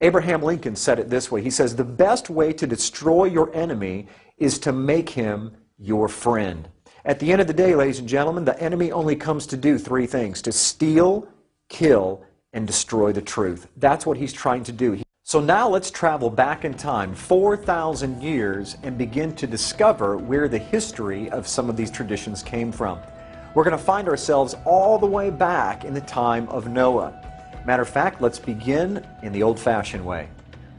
Abraham Lincoln said it this way. He says, the best way to destroy your enemy is to make him your friend. At the end of the day, ladies and gentlemen, the enemy only comes to do three things: to steal, kill, and destroy the truth. That's what he's trying to do. So now let's travel back in time 4,000 years and begin to discover where the history of some of these traditions came from. We're going to find ourselves all the way back in the time of Noah. Matter of fact, let's begin in the old-fashioned way.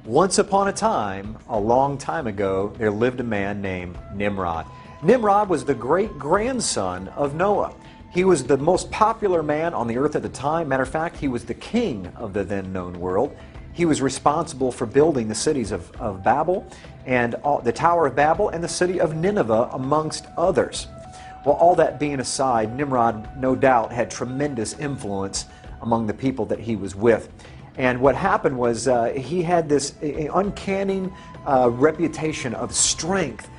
Once upon a time, a long time ago, there lived a man named Nimrod. Nimrod was the great-grandson of Noah. He was the most popular man on the earth at the time. Matter of fact, he was the king of the then-known world. He was responsible for building the cities of Babel, and the Tower of Babel, and the city of Nineveh, amongst others. Well, all that being aside, Nimrod, no doubt, had tremendous influence among the people that he was with. And what happened was he had this uncanny reputation of strength.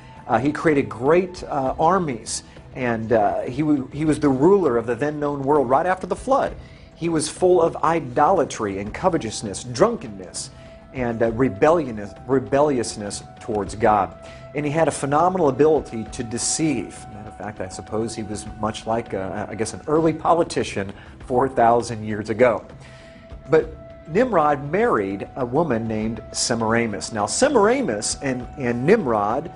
He created great armies, and he was the ruler of the then-known world right after the flood. He was full of idolatry and covetousness, drunkenness, and rebelliousness towards God. And he had a phenomenal ability to deceive. Matter of fact, I suppose he was much like, I guess, an early politician 4,000 years ago. But Nimrod married a woman named Semiramis. Now, Semiramis and Nimrod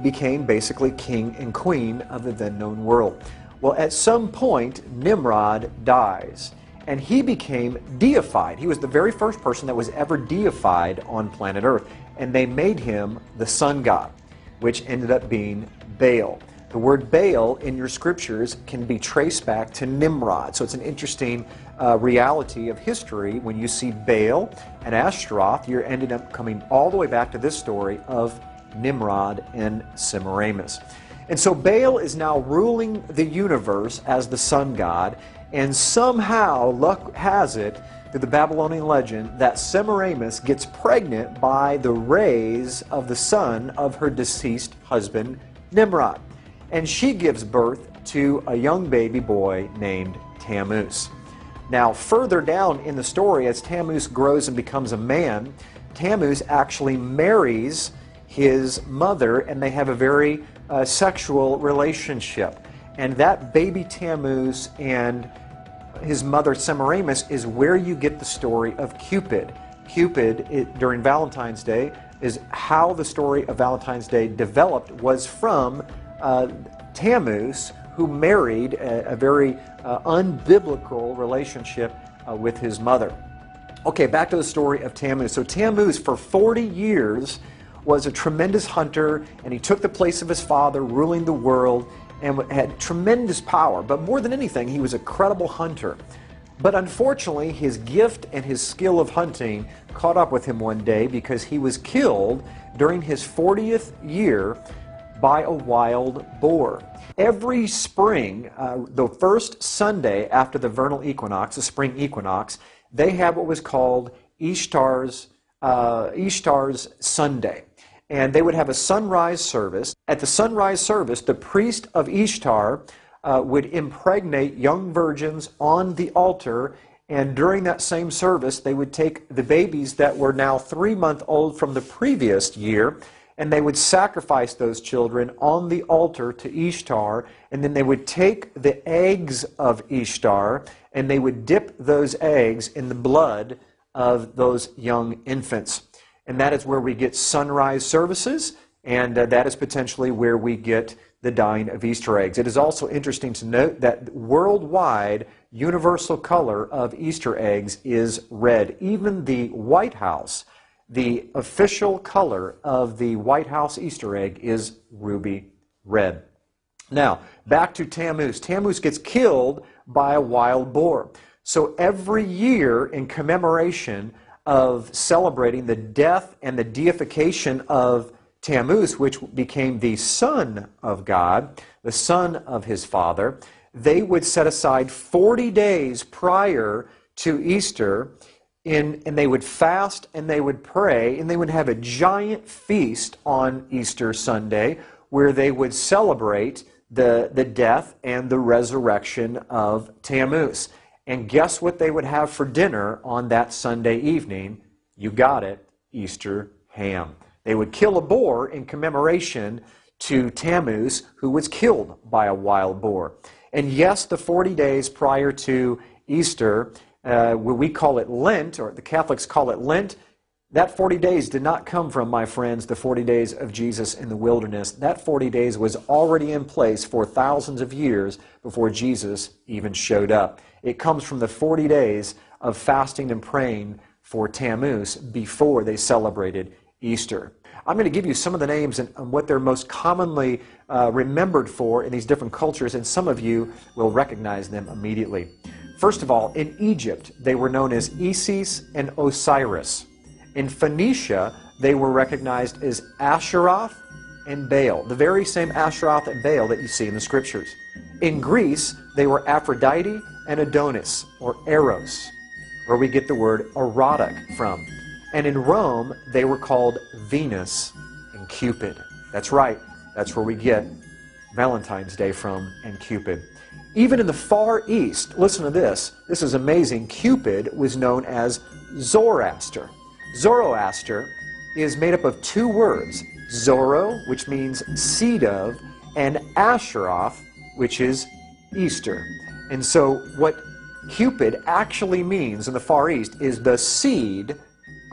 became basically king and queen of the then-known world. Well, at some point, Nimrod dies, and he became deified. He was the very first person that was ever deified on planet Earth, and they made him the sun god, which ended up being Baal. The word Baal in your scriptures can be traced back to Nimrod. So it's an interesting reality of history. When you see Baal and Ashtaroth, you're ended up coming all the way back to this story of Nimrod and Semiramis. And so Baal is now ruling the universe as the sun god, and somehow luck has it, through the Babylonian legend, that Semiramis gets pregnant by the rays of the sun of her deceased husband, Nimrod. And she gives birth to a young baby boy named Tammuz. Now, further down in the story, as Tammuz grows and becomes a man, Tammuz actually marries his mother, and they have a very sexual relationship. And that baby Tammuz and his mother Semiramis is where you get the story of Cupid. Cupid, during Valentine's Day, is how the story of Valentine's Day developed, was from Tammuz, who married a very unbiblical relationship with his mother. Okay, back to the story of Tammuz. So Tammuz, for 40 years, was a tremendous hunter, and he took the place of his father, ruling the world, and had tremendous power. But more than anything, he was a credible hunter. But unfortunately, his gift and his skill of hunting caught up with him one day, because he was killed during his 40th year by a wild boar. Every spring, the first Sunday after the vernal equinox, the spring equinox, they have what was called Ishtar's Sunday. And they would have a sunrise service. At the sunrise service, the priest of Ishtar would impregnate young virgins on the altar, and during that same service, they would take the babies that were now 3-month-old from the previous year, and they would sacrifice those children on the altar to Ishtar, and then they would take the eggs of Ishtar, and they would dip those eggs in the blood of those young infants. And that is where we get sunrise services, and that is potentially where we get the dyeing of Easter eggs. It is also interesting to note that worldwide universal color of Easter eggs is red. Even the White House, the official color of the White House Easter egg is ruby red. Now, back to Tammuz. Tammuz gets killed by a wild boar. So every year, in commemoration of celebrating the death and the deification of Tammuz, which became the son of God, the son of his father, they would set aside 40 days prior to Easter, and they would fast and they would pray, and they would have a giant feast on Easter Sunday where they would celebrate the death and the resurrection of Tammuz. And guess what they would have for dinner on that Sunday evening? You got it, Easter ham. They would kill a boar in commemoration to Tammuz, who was killed by a wild boar. And yes, the 40 days prior to Easter, we call it Lent, or the Catholics call it Lent, that 40 days did not come from, my friends, the 40 days of Jesus in the wilderness. That 40 days was already in place for thousands of years before Jesus even showed up. It comes from the 40 days of fasting and praying for Tammuz before they celebrated Easter. I'm going to give you some of the names and what they're most commonly remembered for in these different cultures, and some of you will recognize them immediately. First of all, in Egypt, they were known as Isis and Osiris. In Phoenicia, they were recognized as Asheroth and Baal, the very same Asheroth and Baal that you see in the Scriptures. In Greece, they were Aphrodite and Adonis, or Eros, where we get the word erotic from. And in Rome, they were called Venus and Cupid. That's right, that's where we get Valentine's Day from, and Cupid. Even in the Far East, listen to this, this is amazing, Cupid was known as Zoroaster. Zoroaster is made up of two words, Zoro, which means seed of, and Asheroth, which is Easter. And so what Cupid actually means in the Far East is the seed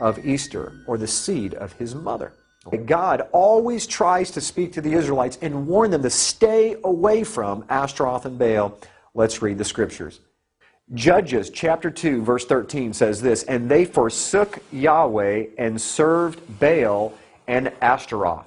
of Easter, or the seed of his mother. God always tries to speak to the Israelites and warn them to stay away from Ashtaroth and Baal. Let's read the Scriptures. Judges chapter 2 verse 13 says this, "And they forsook Yahweh and served Baal and Ashtaroth."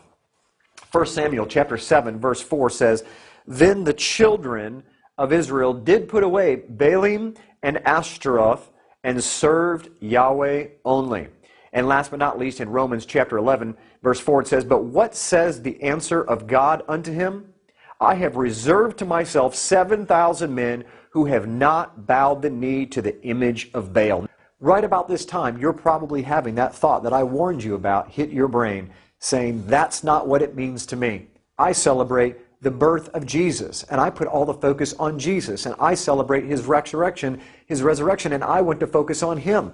1 Samuel chapter 7 verse 4 says, "Then the children of Israel did put away Baalim and Ashtaroth and served Yahweh only." And last but not least, in Romans chapter 11 verse 4 it says, "But what says the answer of God unto him? I have reserved to myself 7,000 men who have not bowed the knee to the image of Baal." Right about this time, you're probably having that thought that I warned you about hit your brain, saying, that's not what it means to me. I celebrate the birth of Jesus, and I put all the focus on Jesus, and I celebrate His resurrection, and I want to focus on Him.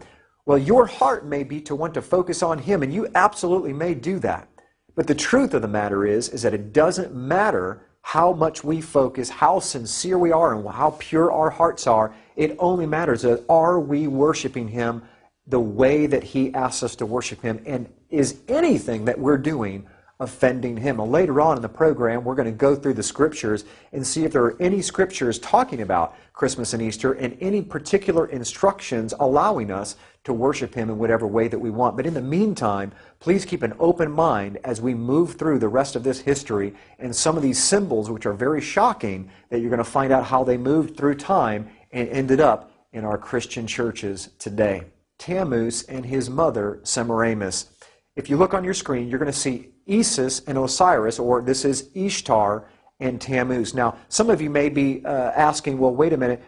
Well, your heart may be to want to focus on Him, and you absolutely may do that. But the truth of the matter is that it doesn't matter how much we focus, how sincere we are, and how pure our hearts are. It only matters that are we worshiping Him the way that He asks us to worship Him, and is anything that we're doing offending Him? And later on in the program, we're going to go through the Scriptures and see if there are any Scriptures talking about Christmas and Easter and any particular instructions allowing us to worship Him in whatever way that we want. But in the meantime, please keep an open mind as we move through the rest of this history and some of these symbols, which are very shocking, that you're going to find out how they moved through time and ended up in our Christian churches today. Tammuz and his mother, Semiramis. If you look on your screen, you're going to see Isis and Osiris, or this is Ishtar and Tammuz. Now, some of you may be asking, well, wait a minute,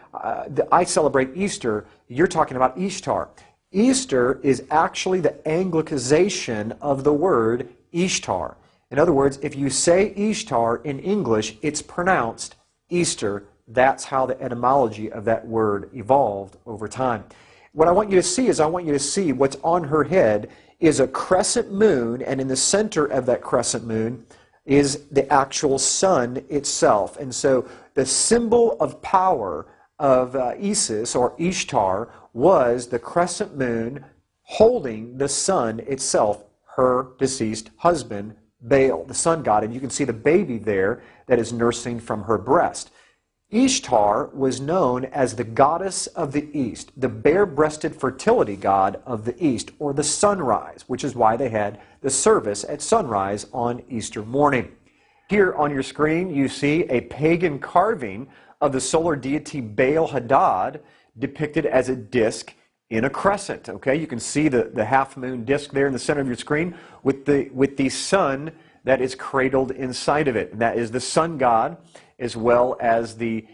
I celebrate Easter. You're talking about Ishtar. Easter is actually the Anglicization of the word Ishtar. In other words, if you say Ishtar in English, it's pronounced Easter. That's how the etymology of that word evolved over time. What I want you to see is, I want you to see what's on her head is a crescent moon, and in the center of that crescent moon is the actual sun itself. And so the symbol of power of Isis, or Ishtar, was the crescent moon holding the sun itself, her deceased husband, Baal, the sun god. And you can see the baby there that is nursing from her breast. Ishtar was known as the goddess of the East, the bare-breasted fertility god of the East, or the sunrise, which is why they had the service at sunrise on Easter morning. Here on your screen, you see a pagan carving of the solar deity Baal Hadad depicted as a disc in a crescent. Okay, you can see the half-moon disc there in the center of your screen with the sun that is cradled inside of it. And that is the sun god, as well as the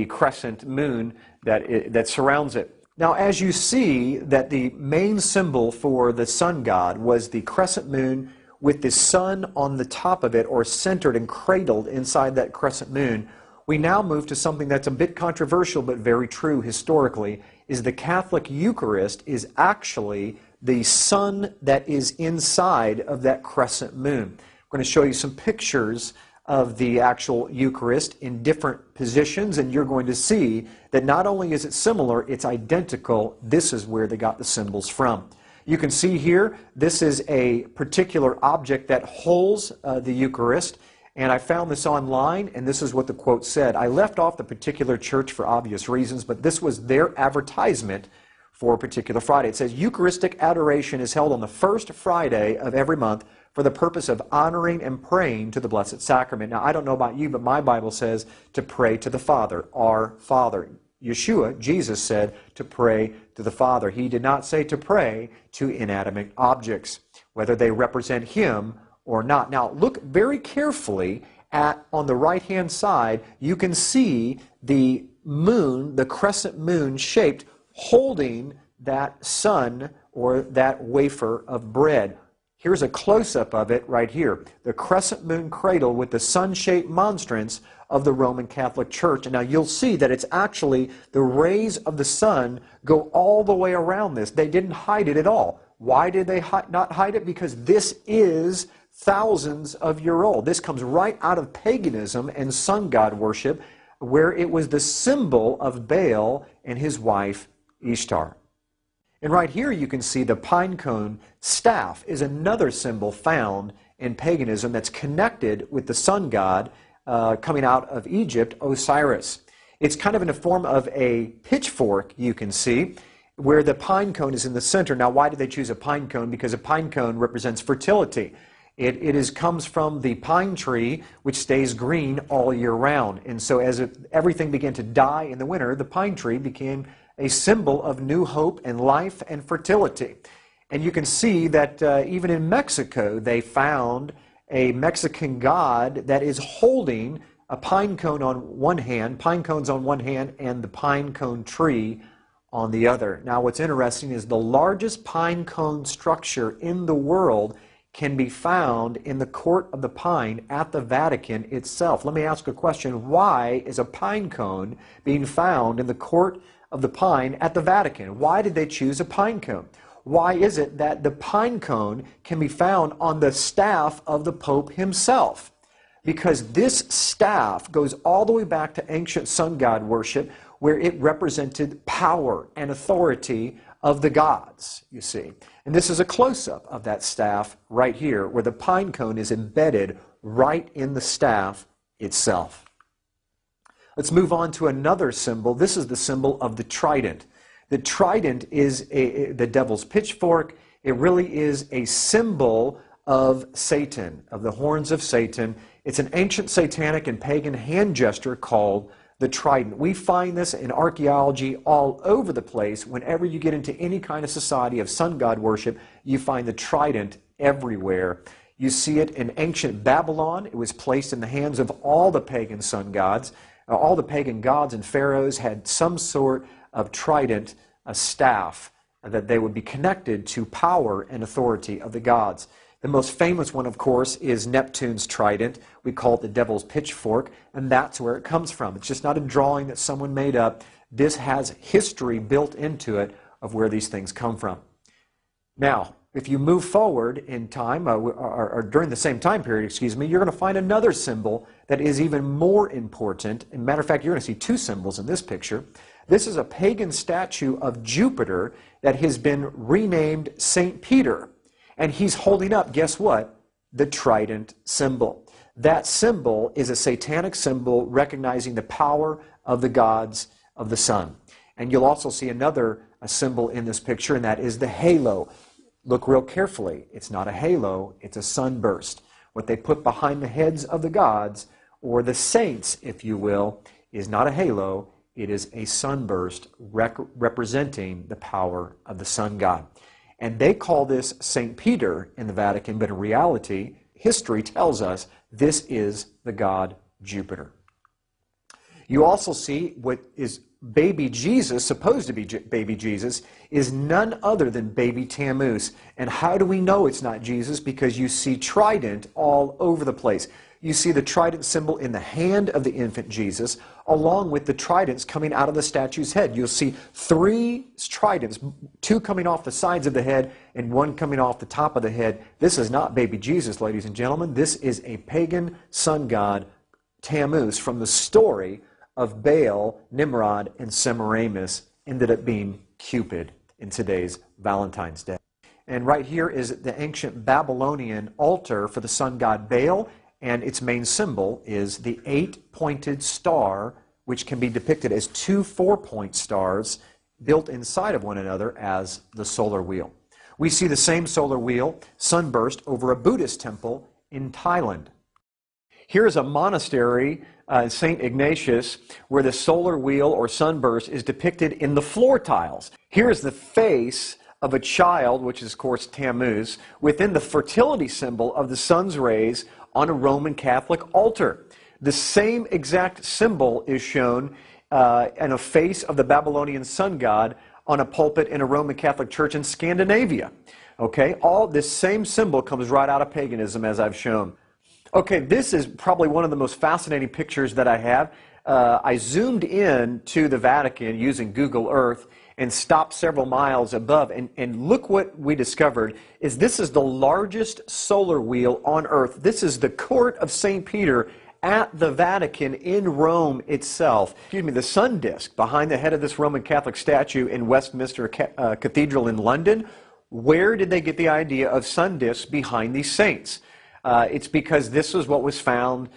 crescent moon that surrounds it. Now, as you see that the main symbol for the sun god was the crescent moon with the sun on the top of it, or centered and cradled inside that crescent moon, we now move to something that's a bit controversial but very true historically, is the Catholic Eucharist is actually the sun that is inside of that crescent moon. I'm going to show you some pictures of the actual Eucharist in different positions, and you're going to see that not only is it similar, it's identical. This is where they got the symbols from. You can see here, this is a particular object that holds the Eucharist, and I found this online, and this is what the quote said. I left off the particular church for obvious reasons, but this was their advertisement for a particular Friday. It says, Eucharistic adoration is held on the first Friday of every month for the purpose of honoring and praying to the Blessed Sacrament. Now, I don't know about you, but my Bible says to pray to the Father, our Father. Yeshua, Jesus, said to pray to the Father. He did not say to pray to inanimate objects, whether they represent Him or not. Now, look very carefully at, on the right-hand side, you can see the moon, the crescent moon shaped, holding that sun or that wafer of bread. Here's a close-up of it right here. The crescent moon cradle with the sun-shaped monstrance of the Roman Catholic Church. And now you'll see that it's actually the rays of the sun go all the way around this. They didn't hide it at all. Why did they not hide it? Because this is thousands of years old. This comes right out of paganism and sun god worship, where it was the symbol of Baal and his wife Ishtar. And right here you can see the pine cone staff is another symbol found in paganism that's connected with the sun god coming out of Egypt, Osiris. It's kind of in the form of a pitchfork, you can see, where the pine cone is in the center. Now, why did they choose a pine cone? Because a pine cone represents fertility. It comes from the pine tree, which stays green all year round. And so as everything began to die in the winter, the pine tree became a symbol of new hope and life and fertility. And you can see that even in Mexico, they found a Mexican god that is holding a pine cone on one hand, pine cones on one hand, and the pine cone tree on the other. Now, what's interesting is the largest pine cone structure in the world can be found in the Court of the Pine at the Vatican itself. Let me ask a question. Why is a pine cone being found in the Court of the Pine at the Vatican? Why did they choose a pine cone? Why is it that the pine cone can be found on the staff of the Pope himself? Because this staff goes all the way back to ancient sun god worship, where it represented power and authority of the gods, you see. And this is a close-up of that staff right here, where the pine cone is embedded right in the staff itself. Let's move on to another symbol. This is the symbol of the trident. The trident is the devil's pitchfork. It really is a symbol of Satan, of the horns of Satan. It's an ancient satanic and pagan hand gesture called the trident. We find this in archaeology all over the place. Whenever you get into any kind of society of sun god worship, you find the trident everywhere. You see it in ancient Babylon. It was placed in the hands of all the pagan sun gods. All the pagan gods and pharaohs had some sort of trident, a staff, that they would be connected to power and authority of the gods. The most famous one, of course, is Neptune's trident. We call it the devil's pitchfork, and that's where it comes from. It's just not a drawing that someone made up. This has history built into it of where these things come from. Now, if you move forward in time, or during the same time period, you're going to find another symbol that is even more important. As a matter of fact, you're going to see two symbols in this picture. This is a pagan statue of Jupiter that has been renamed St. Peter. And he's holding up, guess what? The trident symbol. That symbol is a satanic symbol recognizing the power of the gods of the sun. And you'll also see another symbol in this picture, and that is the halo. Look real carefully. It's not a halo, it's a sunburst. What they put behind the heads of the gods, or the saints, if you will, is not a halo, it is a sunburst representing the power of the sun god. And they call this St. Peter in the Vatican, but in reality, history tells us this is the god Jupiter. You also see what is baby Jesus, supposed to be baby Jesus, is none other than baby Tammuz. And how do we know it's not Jesus? Because you see trident all over the place. you see the trident symbol in the hand of the infant Jesus, along with the tridents coming out of the statue's head. You'll see 3 tridents, 2 coming off the sides of the head and 1 coming off the top of the head. This is not baby Jesus, ladies and gentlemen. This is a pagan sun god, Tammuz, from the story of Baal, Nimrod, and Semiramis, ended up being Cupid in today's Valentine's Day. And right here is the ancient Babylonian altar for the sun god Baal, and its main symbol is the 8-pointed star, which can be depicted as 2 4-point stars built inside of one another as the solar wheel. We see the same solar wheel sunburst over a Buddhist temple in Thailand. Here is a monastery, St. Ignatius, where the solar wheel or sunburst is depicted in the floor tiles. Here is the face of a child, which is, of course, Tammuz, within the fertility symbol of the sun's rays on a Roman Catholic altar. The same exact symbol is shown in a face of the Babylonian sun god on a pulpit in a Roman Catholic church in Scandinavia. Okay, all this same symbol comes right out of paganism, as I've shown. Okay, this is probably one of the most fascinating pictures that I have. I zoomed in to the Vatican using Google Earth and stopped several miles above, and look what we discovered is this is the largest solar wheel on Earth. This is the court of St. Peter at the Vatican in Rome itself. Excuse me, the sun disk behind the head of this Roman Catholic statue in Westminster Cathedral in London. Where did they get the idea of sun disks behind these saints? It's because this was what was found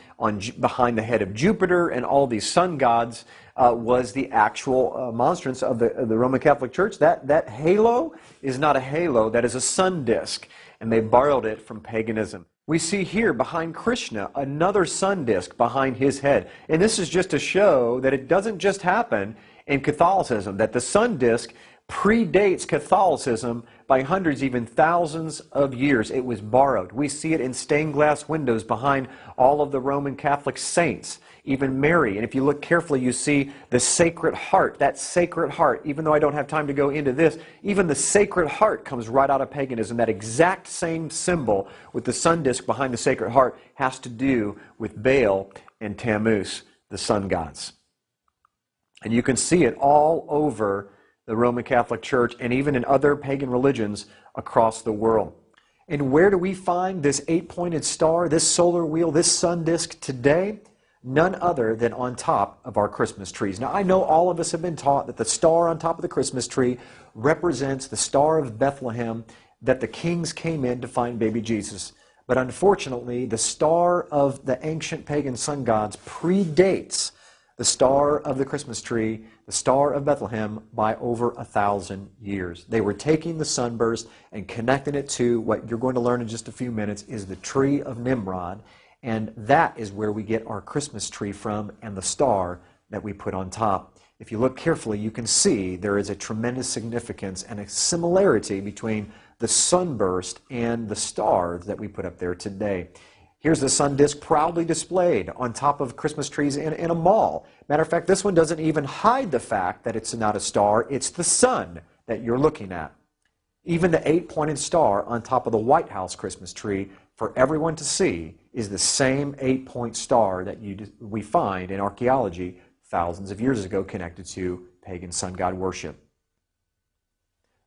behind the head of Jupiter and all these sun gods was the actual monstrance of the Roman Catholic Church. That halo is not a halo, that is a sun disk, and they borrowed it from paganism. We see here behind Krishna another sun disk behind his head, and this is just to show that it doesn't just happen in Catholicism, that the sun disk predates Catholicism by hundreds, even thousands of years. It was borrowed. We see it in stained glass windows behind all of the Roman Catholic saints, even Mary. And if you look carefully, you see the Sacred Heart. That Sacred Heart, even though I don't have time to go into this, even the Sacred Heart comes right out of paganism. That exact same symbol with the sun disk behind the Sacred Heart has to do with Baal and Tammuz, the sun gods. And you can see it all over the Roman Catholic Church and even in other pagan religions across the world. And where do we find this 8-pointed star, this solar wheel, this sun disk today? None other than on top of our Christmas trees. Now, I know all of us have been taught that the star on top of the Christmas tree represents the Star of Bethlehem, that the kings came in to find baby Jesus. But unfortunately, the star of the ancient pagan sun gods predates the star of the Christmas tree, the Star of Bethlehem, by over 1,000 years. They were taking the sunburst and connecting it to what you're going to learn in just a few minutes is the tree of Nimrod, and that is where we get our Christmas tree from and the star that we put on top. If you look carefully, you can see there is a tremendous significance and a similarity between the sunburst and the star that we put up there today. Here's the sun disk proudly displayed on top of Christmas trees in a mall. Matter of fact, this one doesn't even hide the fact that it's not a star. It's the sun that you're looking at. Even the 8-pointed star on top of the White House Christmas tree for everyone to see is the same 8-point star that we find in archaeology thousands of years ago connected to pagan sun god worship.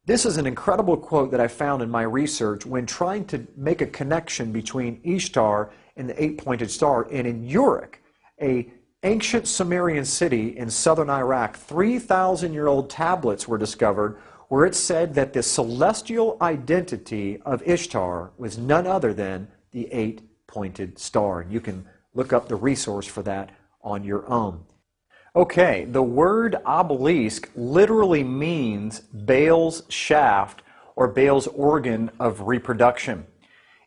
This is an incredible quote that I found in my research when trying to make a connection between Ishtar and the 8-pointed star. And in Uruk, an ancient Sumerian city in southern Iraq, 3,000-year-old tablets were discovered where it said that the celestial identity of Ishtar was none other than the 8-pointed star. And you can look up the resource for that on your own. Okay, the word obelisk literally means Baal's shaft or Baal's organ of reproduction.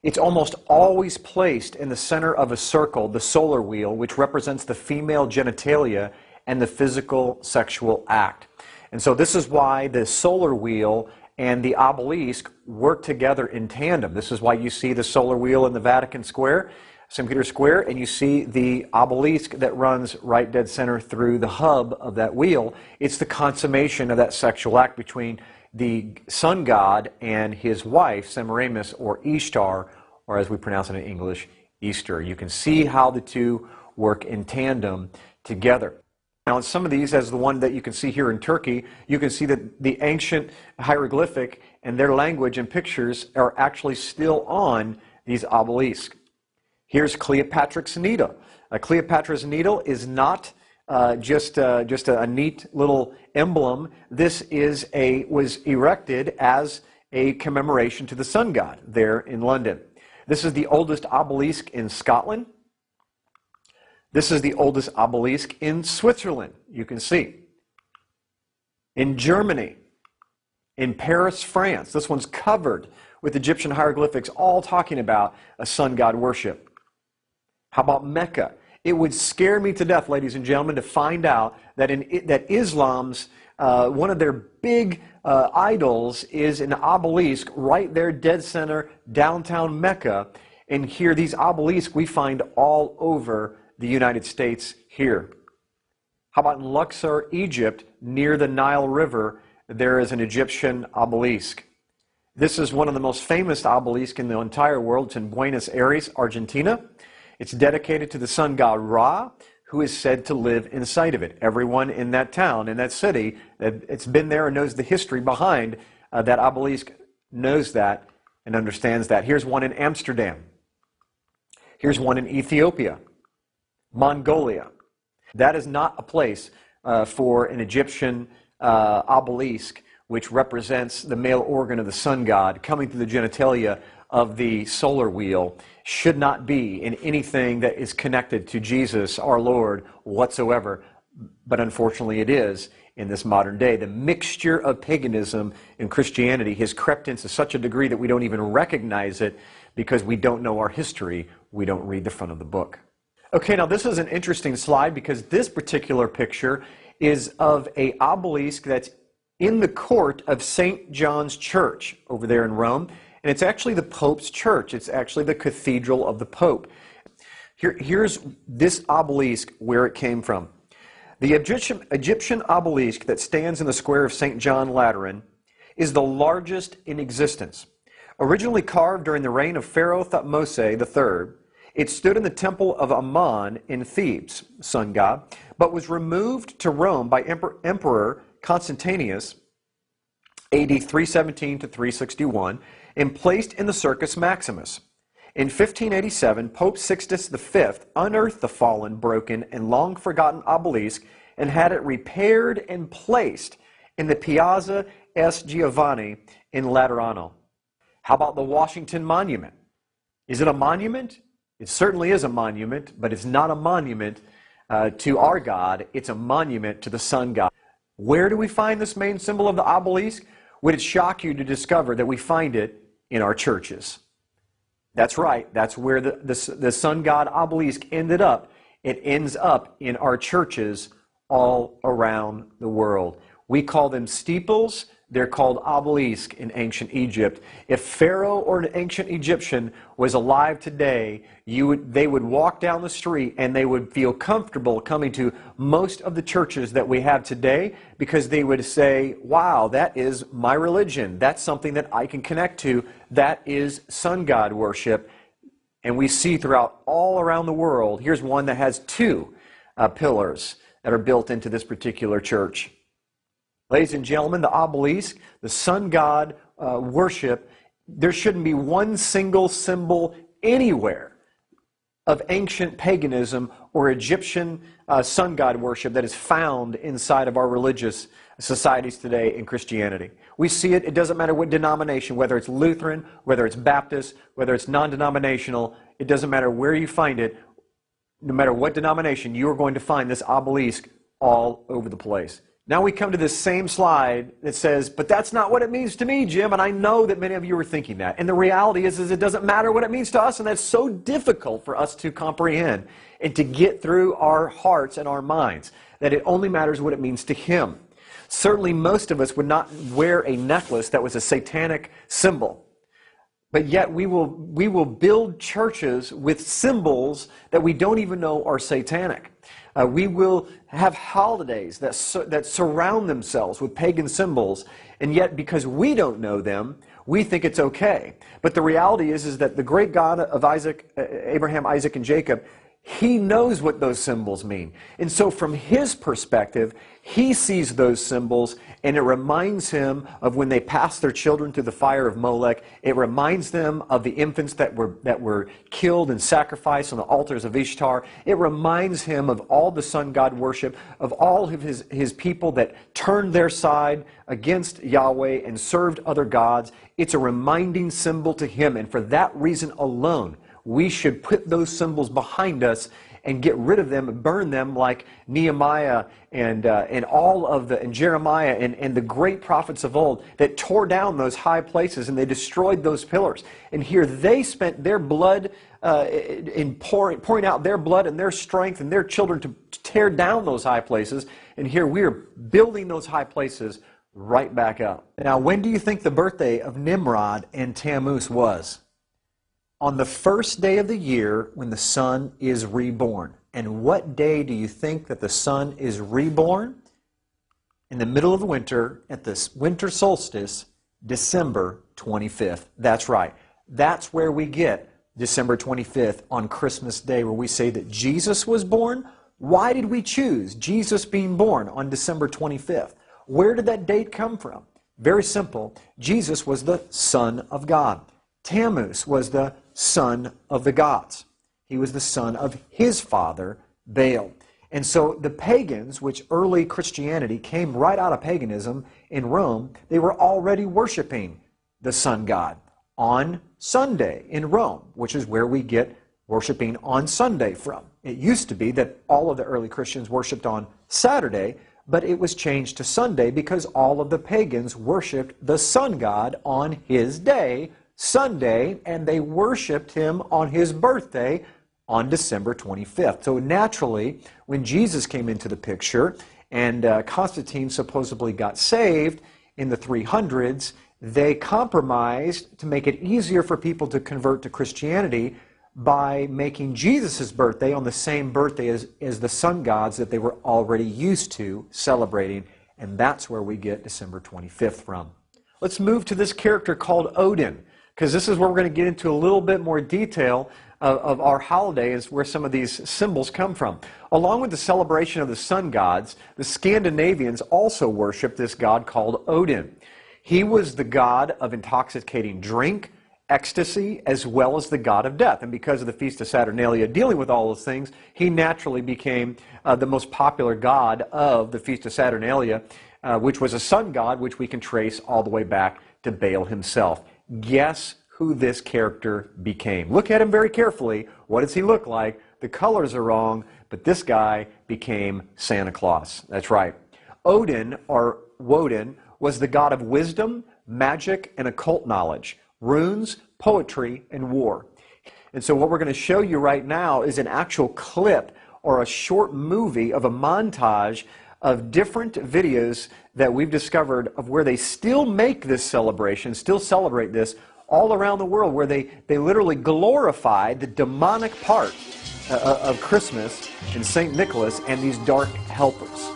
It's almost always placed in the center of a circle, the solar wheel, which represents the female genitalia and the physical sexual act. And so this is why the solar wheel and the obelisk work together in tandem. This is why you see the solar wheel in the Vatican Square, St. Peter's Square, and you see the obelisk that runs right dead center through the hub of that wheel. It's the consummation of that sexual act between the sun god and his wife, Semiramis, or Ishtar, or as we pronounce it in English, Easter. You can see how the two work in tandem together. Now, in some of these, as the one that you can see here in Turkey, you can see that the ancient hieroglyphic and their language and pictures are actually still on these obelisks. Here's Cleopatra's Needle. Cleopatra's Needle is not just a neat little emblem. This was erected as a commemoration to the sun god there in London. This is the oldest obelisk in Scotland. This is the oldest obelisk in Switzerland, you can see. In Germany, in Paris, France, this one's covered with Egyptian hieroglyphics, all talking about a sun god worship. How about Mecca? It would scare me to death, ladies and gentlemen, to find out that that Islam's one of their big idols is an obelisk right there, dead center, downtown Mecca. And here, these obelisks we find all over the United States here. How about in Luxor, Egypt, near the Nile River, there is an Egyptian obelisk. This is one of the most famous obelisks in the entire world. It's in Buenos Aires, Argentina. It's dedicated to the sun god Ra, who is said to live inside of it. Everyone in that town, in that city, it's been there and knows the history behind that obelisk, knows that and understands that. Here's one in Amsterdam. Here's one in Ethiopia, Mongolia. That is not a place for an Egyptian obelisk, which represents the male organ of the sun god coming through the genitalia of the solar wheel. Should not be in anything that is connected to Jesus, our Lord, whatsoever. But unfortunately it is in this modern day. The mixture of paganism and Christianity has crept into such a degree that we don't even recognize it because we don't know our history. We don't read the front of the book. Okay, now this is an interesting slide because this particular picture is of an obelisk that's in the court of St. John's Church over there in Rome. And it's actually the Pope's church. It's actually the cathedral of the Pope. Here's this obelisk, where it came from. The Egyptian obelisk that stands in the square of St. John Lateran is the largest in existence. Originally carved during the reign of Pharaoh Thutmose III, it stood in the temple of Ammon in Thebes, sun god, but was removed to Rome by Emperor Constantius, AD 317 to 361, and placed in the Circus Maximus. In 1587, Pope Sixtus V unearthed the fallen, broken, and long-forgotten obelisk and had it repaired and placed in the Piazza S. Giovanni in Laterano. How about the Washington Monument? Is it a monument? It certainly is a monument, but it's not a monument to our God. It's a monument to the sun god. Where do we find this main symbol of the obelisk? Would it shock you to discover that we find it in our churches? That's right. That's where the sun god obelisk ended up. It ends up in our churches all around the world. We call them steeples. They're called obelisk in ancient Egypt. If Pharaoh or an ancient Egyptian was alive today, they would walk down the street and they would feel comfortable coming to most of the churches that we have today because they would say, wow, that is my religion. That's something that I can connect to. That is sun god worship. And we see throughout all around the world, here's one that has two pillars that are built into this particular church. Ladies and gentlemen, the obelisk, the sun god worship, there shouldn't be one single symbol anywhere of ancient paganism or Egyptian sun god worship that is found inside of our religious societies today in Christianity. We see it. It doesn't matter what denomination, whether it's Lutheran, whether it's Baptist, whether it's non-denominational. It doesn't matter where you find it. No matter what denomination, you are going to find this obelisk all over the place. Now we come to this same slide that says, but that's not what it means to me, Jim, and I know that many of you are thinking that. And the reality is it doesn't matter what it means to us, and that's so difficult for us to comprehend and to get through our hearts and our minds, that it only matters what it means to Him. Certainly most of us would not wear a necklace that was a satanic symbol. But yet we will build churches with symbols that we don't even know are satanic. We will have holidays that surround themselves with pagan symbols, and yet because we don't know them, we think it's okay. But the reality is that the great God of Abraham, Isaac, and Jacob, he knows what those symbols mean. And so from his perspective, he sees those symbols, and it reminds him of when they passed their children through the fire of Molech. It reminds them of the infants that were killed and sacrificed on the altars of Ishtar. It reminds him of all the sun god worship, of all of his people that turned their side against Yahweh and served other gods. It's a reminding symbol to him, and for that reason alone, we should put those symbols behind us and get rid of them and burn them, like Nehemiah and Jeremiah and the great prophets of old that tore down those high places and they destroyed those pillars. And here they spent their blood in pouring out their blood and their strength and their children to tear down those high places. And here we are building those high places right back up. Now, when do you think the birthday of Nimrod and Tammuz was? On the first day of the year when the sun is reborn. And what day do you think that the sun is reborn? In the middle of the winter, at the winter solstice, December 25th. That's right. That's where we get December 25th on Christmas Day, where we say that Jesus was born. Why did we choose Jesus being born on December 25th? Where did that date come from? Very simple. Jesus was the Son of God. Tammuz was the son of the gods. He was the son of his father, Baal. And so the pagans, which early Christianity came right out of paganism in Rome, they were already worshiping the sun god on Sunday in Rome, which is where we get worshiping on Sunday from. It used to be that all of the early Christians worshiped on Saturday, but it was changed to Sunday because all of the pagans worshiped the sun god on his day, Sunday, and they worshiped him on his birthday on December 25th. So naturally, when Jesus came into the picture and Constantine supposedly got saved in the 300s, they compromised to make it easier for people to convert to Christianity by making Jesus' birthday on the same birthday as the sun gods that they were already used to celebrating, and that's where we get December 25th from. Let's move to this character called Odin, because this is where we're going to get into a little bit more detail of our holiday, is where some of these symbols come from. Along with the celebration of the sun gods, the Scandinavians also worshiped this god called Odin. He was the god of intoxicating drink, ecstasy, as well as the god of death. And because of the Feast of Saturnalia dealing with all those things, he naturally became the most popular god of the Feast of Saturnalia, which was a sun god, which we can trace all the way back to Baal himself. Guess who this character became? Look at him very carefully. What does he look like? The colors are wrong, but this guy became Santa Claus. That's right. Odin, or Woden, was the god of wisdom, magic, and occult knowledge, runes, poetry, and war. And so what we're going to show you right now is an actual clip or a short movie of a montage of different videos that we've discovered of where they still make this celebration, still celebrate this all around the world, where they literally glorify the demonic part of Christmas and St. Nicholas and these dark helpers.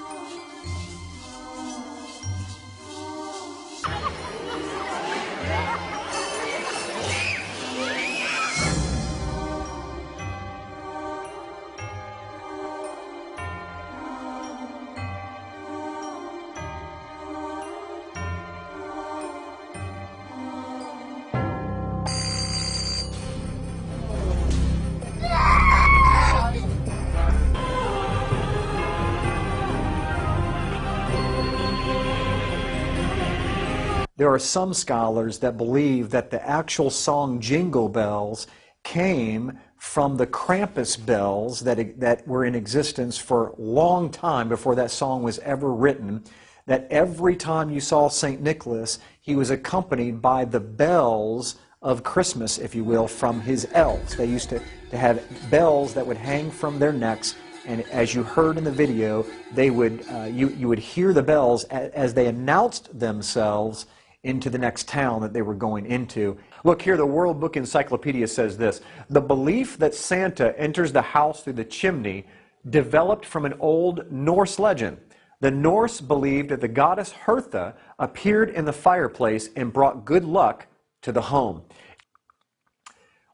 There are some scholars that believe that the actual song Jingle Bells came from the Krampus bells that were in existence for a long time before that song was ever written, that every time you saw St. Nicholas, he was accompanied by the bells of Christmas, if you will, from his elves. They used to have bells that would hang from their necks, and as you heard in the video, they would you would hear the bells as they announced themselves into the next town that they were going into. Look here, the World Book Encyclopedia says this: the belief that Santa enters the house through the chimney developed from an old Norse legend. The Norse believed that the goddess Hertha appeared in the fireplace and brought good luck to the home.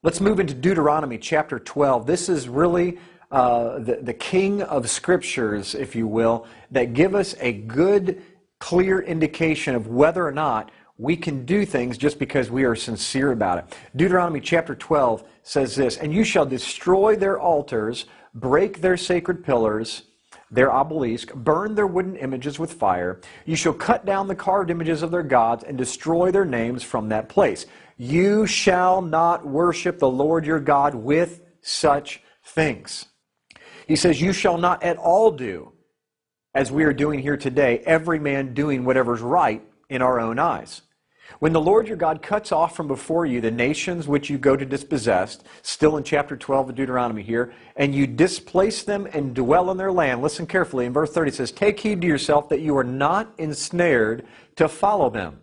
Let's move into Deuteronomy chapter 12. This is really the king of scriptures, if you will, that give us a good, clear indication of whether or not we can do things just because we are sincere about it. Deuteronomy chapter 12 says this, "And you shall destroy their altars, break their sacred pillars, their obelisk, burn their wooden images with fire. You shall cut down the carved images of their gods and destroy their names from that place. You shall not worship the Lord your God with such things." He says, you shall not at all do as we are doing here today, every man doing whatever's right in our own eyes. When the Lord your God cuts off from before you the nations which you go to dispossess, still in chapter 12 of Deuteronomy here, and you displace them and dwell in their land, listen carefully, in verse 30 it says, "Take heed to yourself that you are not ensnared to follow them,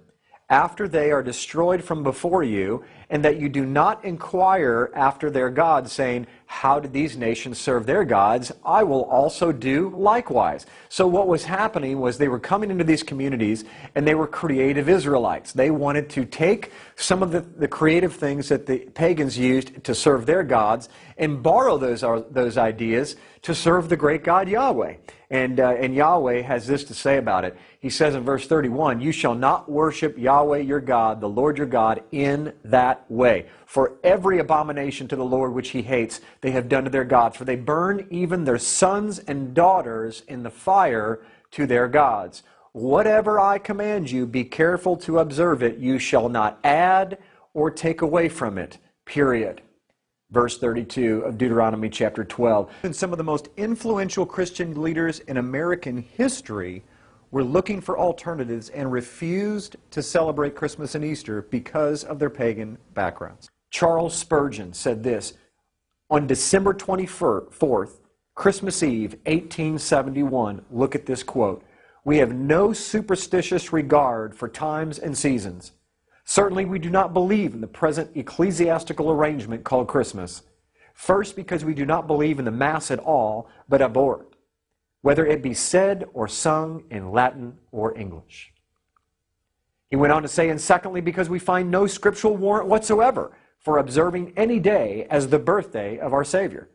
after they are destroyed from before you, and that you do not inquire after their gods, saying, how did these nations serve their gods? I will also do likewise." So what was happening was they were coming into these communities, and they were creative Israelites. They wanted to take some of the creative things that the pagans used to serve their gods and borrow those ideas to serve the great God Yahweh. And Yahweh has this to say about it. He says in verse 31, "You shall not worship Yahweh your God, the Lord your God, in that way. For every abomination to the Lord which he hates, they have done to their gods. For they burn even their sons and daughters in the fire to their gods. Whatever I command you, be careful to observe it. You shall not add or take away from it." Period. Verse 32 of Deuteronomy chapter 12. And some of the most influential Christian leaders in American history were looking for alternatives and refused to celebrate Christmas and Easter because of their pagan backgrounds. Charles Spurgeon said this, on December 24th, Christmas Eve, 1871, look at this quote, "We have no superstitious regard for times and seasons. Certainly we do not believe in the present ecclesiastical arrangement called Christmas. First, because we do not believe in the Mass at all, but abhor it, whether it be said or sung in Latin or English." He went on to say, and secondly, because we find no scriptural warrant whatsoever for observing any day as the birthday of our Savior.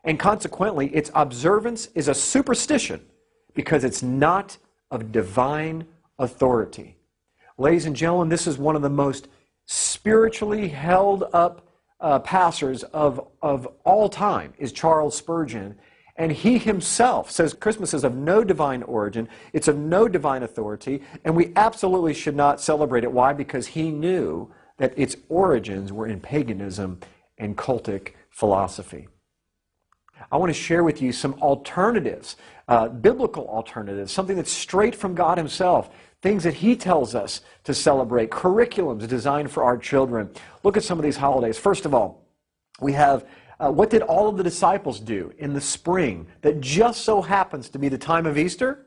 And consequently, its observance is a superstition because it's not of divine authority. Ladies and gentlemen, this is one of the most spiritually held up pastors of all time is Charles Spurgeon. And he himself says Christmas is of no divine origin, it's of no divine authority, and we absolutely should not celebrate it. Why? Because he knew that its origins were in paganism and cultic philosophy. I want to share with you some alternatives, biblical alternatives, something that's straight from God himself, things that he tells us to celebrate, curriculums designed for our children. Look at some of these holidays. First of all, we have what did all of the disciples do in the spring that just so happens to be the time of Easter?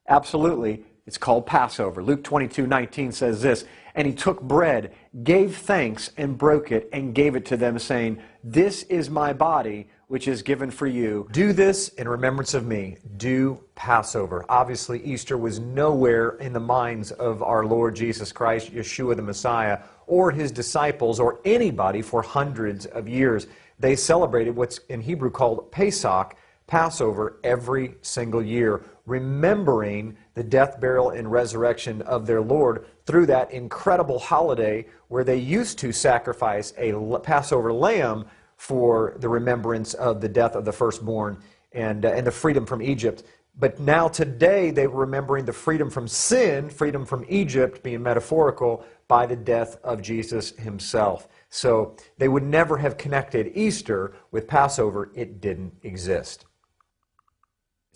Absolutely. It's called Passover. Luke 22:19 says this, "And he took bread, gave thanks, and broke it, and gave it to them, saying, This is my body, which is given for you. Do this in remembrance of me." Do Passover. Obviously, Easter was nowhere in the minds of our Lord Jesus Christ, Yeshua the Messiah, or his disciples, or anybody for hundreds of years. They celebrated what's in Hebrew called Pesach, Passover, every single year, remembering the death, burial, and resurrection of their Lord through that incredible holiday where they used to sacrifice a Passover lamb for the remembrance of the death of the firstborn and the freedom from Egypt. But now today they were remembering the freedom from sin, freedom from Egypt, being metaphorical, by the death of Jesus himself. So they would never have connected Easter with Passover. It didn't exist.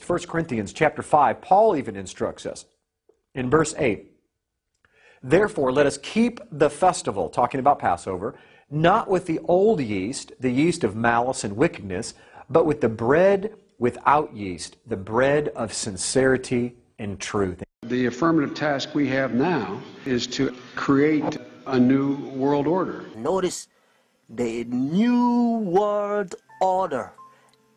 1 Corinthians chapter 5, Paul even instructs us in verse 8, "Therefore let us keep the festival," talking about Passover, "not with the old yeast, the yeast of malice and wickedness, but with the bread without yeast, the bread of sincerity and truth." The affirmative task we have now is to create a new world order. Notice the new world order.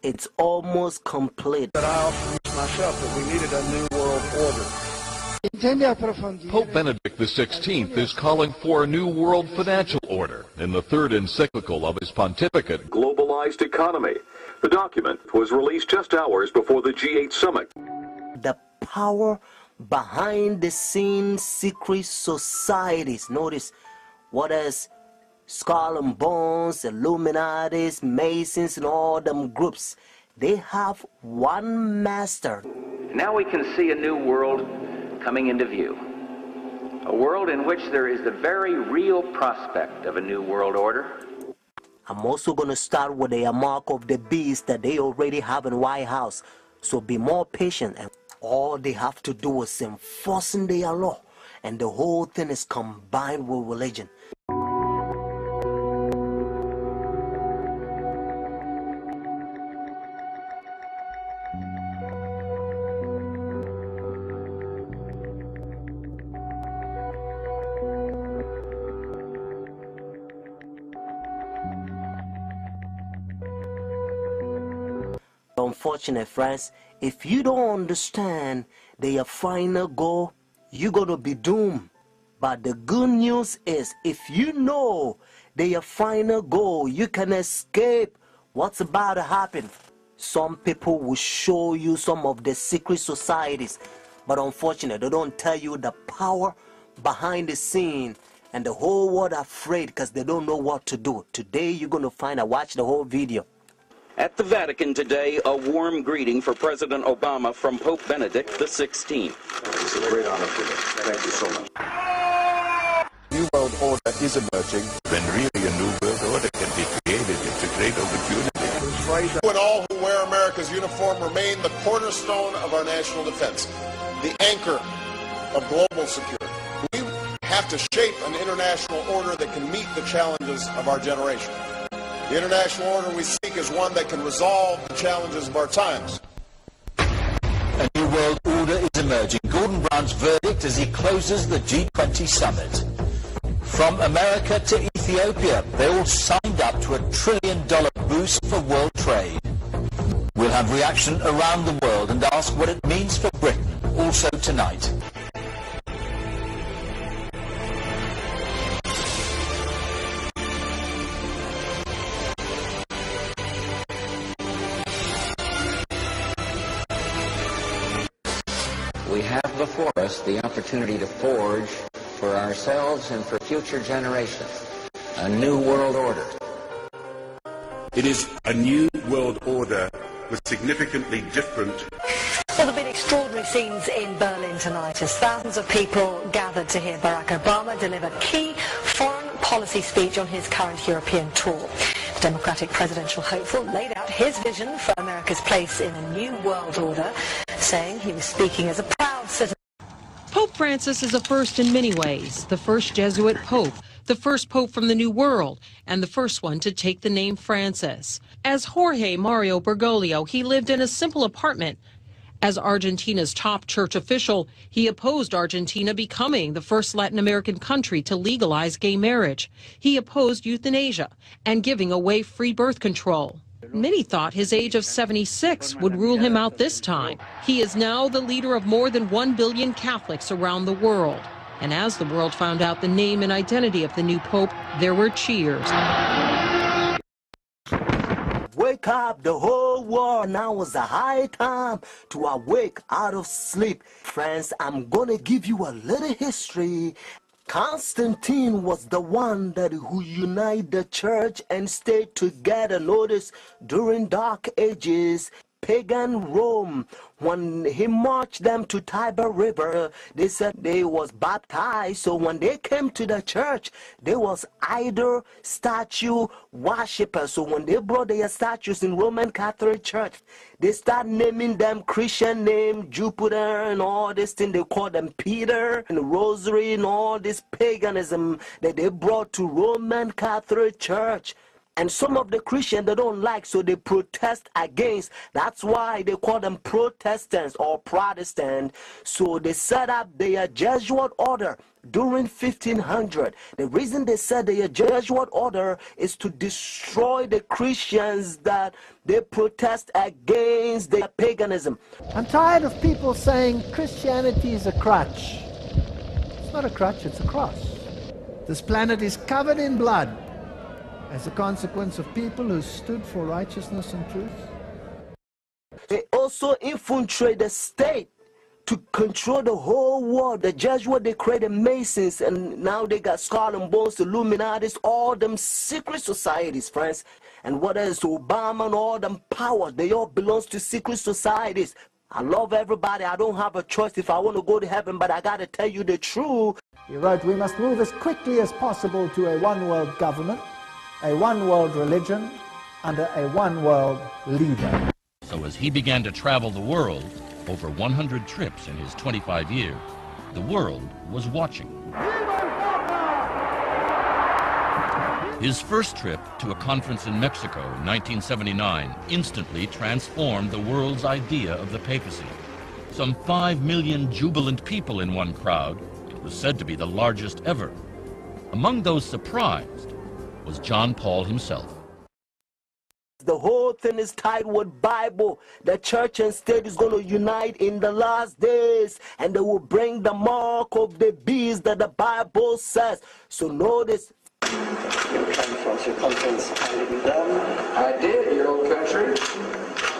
It's almost complete. But I often myself that we needed a new world order. Pope Benedict XVI is calling for a new world financial order in the third encyclical of his pontificate. Globalized economy. The document was released just hours before the G8 summit. The power behind the scenes secret societies. Notice what is Skull and Bones, Illuminati, Masons, and all them groups. They have one master. Now we can see a new world coming into view. A world in which there is the very real prospect of a new world order. I'm also going to start with the mark of the beast that they already have in White House. So be more patient, and all they have to do is enforcing their law, and the whole thing is combined with religion. Unfortunate friends, if you don't understand their final goal, you're gonna be doomed. But the good news is, if you know their final goal, you can escape what's about to happen. Some people will show you some of the secret societies, but unfortunately they don't tell you the power behind the scene, and the whole world afraid because they don't know what to do. Today you're gonna find out. Watch the whole video. At the Vatican today, a warm greeting for President Obama from Pope Benedict XVI. It's a great honor for me. Thank you so much. New world order is emerging. When really a new world order can be created, it's a great opportunity. When all who wear America's uniform remain the cornerstone of our national defense, the anchor of global security. We have to shape an international order that can meet the challenges of our generation. The international order we seek is one that can resolve the challenges of our times. A new world order is emerging. Gordon Brown's verdict as he closes the G20 summit. From America to Ethiopia, they all signed up to a $1 trillion boost for world trade. We'll have reaction around the world and ask what it means for Britain, also tonight. We have before us the opportunity to forge for ourselves and for future generations a new world order. It is a new world order with significantly different... Well, there have been extraordinary scenes in Berlin tonight as thousands of people gathered to hear Barack Obama deliver key foreign policy speech on his current European tour. The Democratic presidential hopeful laid out his vision for America's place in a new world order, saying he was speaking as a proud citizen. Pope Francis is a first in many ways, the first Jesuit pope, the first pope from the New World, and the first one to take the name Francis. As Jorge Mario Bergoglio, he lived in a simple apartment. As Argentina's top church official, he opposed Argentina becoming the first Latin American country to legalize gay marriage. He opposed euthanasia and giving away free birth control. Many thought his age of 76 would rule him out this time. He is now the leader of more than 1 billion Catholics around the world. And as the world found out the name and identity of the new pope, there were cheers. Wake up the whole world. Now is the high time to awake out of sleep. Friends, I'm gonna give you a little history. Constantine was the one who united the church and stayed together. Notice, during Dark Ages, pagan Rome, when he marched them to Tiber River, they said they was baptized. So when they came to the church, there was idol statue worshippers. So when they brought their statues in Roman Catholic Church, they start naming them Christian name, Jupiter and all this thing. They call them Peter and Rosary and all this paganism that they brought to Roman Catholic Church. And some of the Christians they don't like, so they protest against. That's why they call them Protestants or Protestant. So they set up their Jesuit order during 1500. The reason they set their Jesuit order is to destroy the Christians that they protest against their paganism. I'm tired of people saying Christianity is a crutch. It's not a crutch, it's a cross. This planet is covered in blood as a consequence of people who stood for righteousness and truth. They also infiltrate the state to control the whole world. The Jesuits, they created Masons, and now they got Skull and Bones, Illuminatis, all them secret societies, friends. And what else? Obama and all them powers, they all belong to secret societies. I love everybody. I don't have a choice if I want to go to heaven, but I got to tell you the truth. He wrote, we must move as quickly as possible to a one-world government, a one-world religion, under a one-world leader. So as he began to travel the world, over 100 trips in his 25 years, the world was watching. His first trip to a conference in Mexico in 1979 instantly transformed the world's idea of the papacy. Some 5 million jubilant people in one crowd, it was said to be the largest ever. Among those surprised was John Paul himself. The whole thing is tied with Bible. The church and state is going to unite in the last days, and they will bring the mark of the beast that the Bible says. So notice. You came from your conference in Durham. I did, your old country.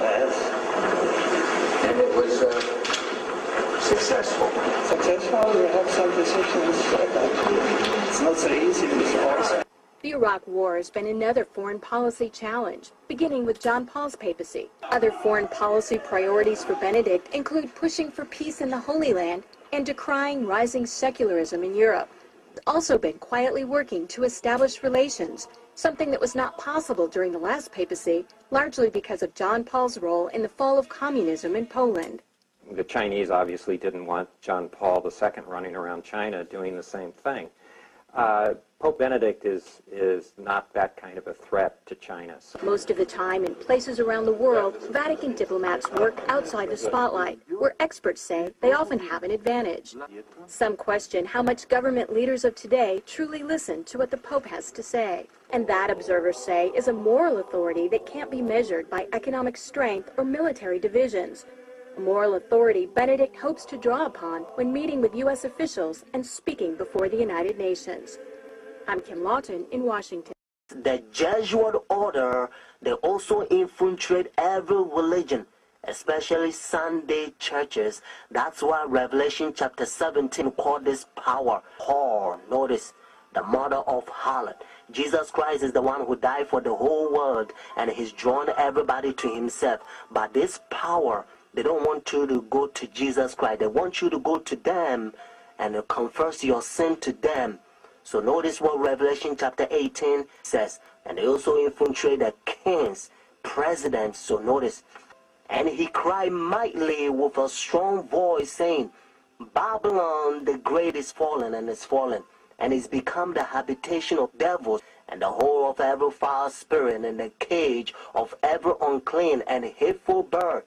Yes. And it was successful. Successful? You have some decisions. It's not so easy, Mr. Morris. The Iraq War has been another foreign policy challenge, beginning with John Paul's papacy. Other foreign policy priorities for Benedict include pushing for peace in the Holy Land and decrying rising secularism in Europe. He's also been quietly working to establish relations, something that was not possible during the last papacy, largely because of John Paul's role in the fall of communism in Poland. The Chinese obviously didn't want John Paul II running around China doing the same thing. Pope Benedict is not that kind of a threat to China. Most of the time, in places around the world, Vatican diplomats work outside the spotlight, where experts say they often have an advantage. Some question how much government leaders of today truly listen to what the Pope has to say. And that, observers say, is a moral authority that can't be measured by economic strength or military divisions. A moral authority Benedict hopes to draw upon when meeting with U.S. officials and speaking before the United Nations. I'm Kim Lawton in Washington. The Jesuit order, they also infiltrate every religion, especially Sunday churches. That's why Revelation chapter 17 called this power whore. Notice, the mother of harlot. Jesus Christ is the one who died for the whole world, and he's drawn everybody to himself. But this power, they don't want you to go to Jesus Christ. They want you to go to them and confess your sin to them. So notice what Revelation chapter 18 says. And they also infiltrate the kings, presidents. So notice. And he cried mightily with a strong voice, saying, Babylon the great is fallen and is fallen, and is become the habitation of devils, and the whole of every foul spirit, and the cage of every unclean and hateful bird.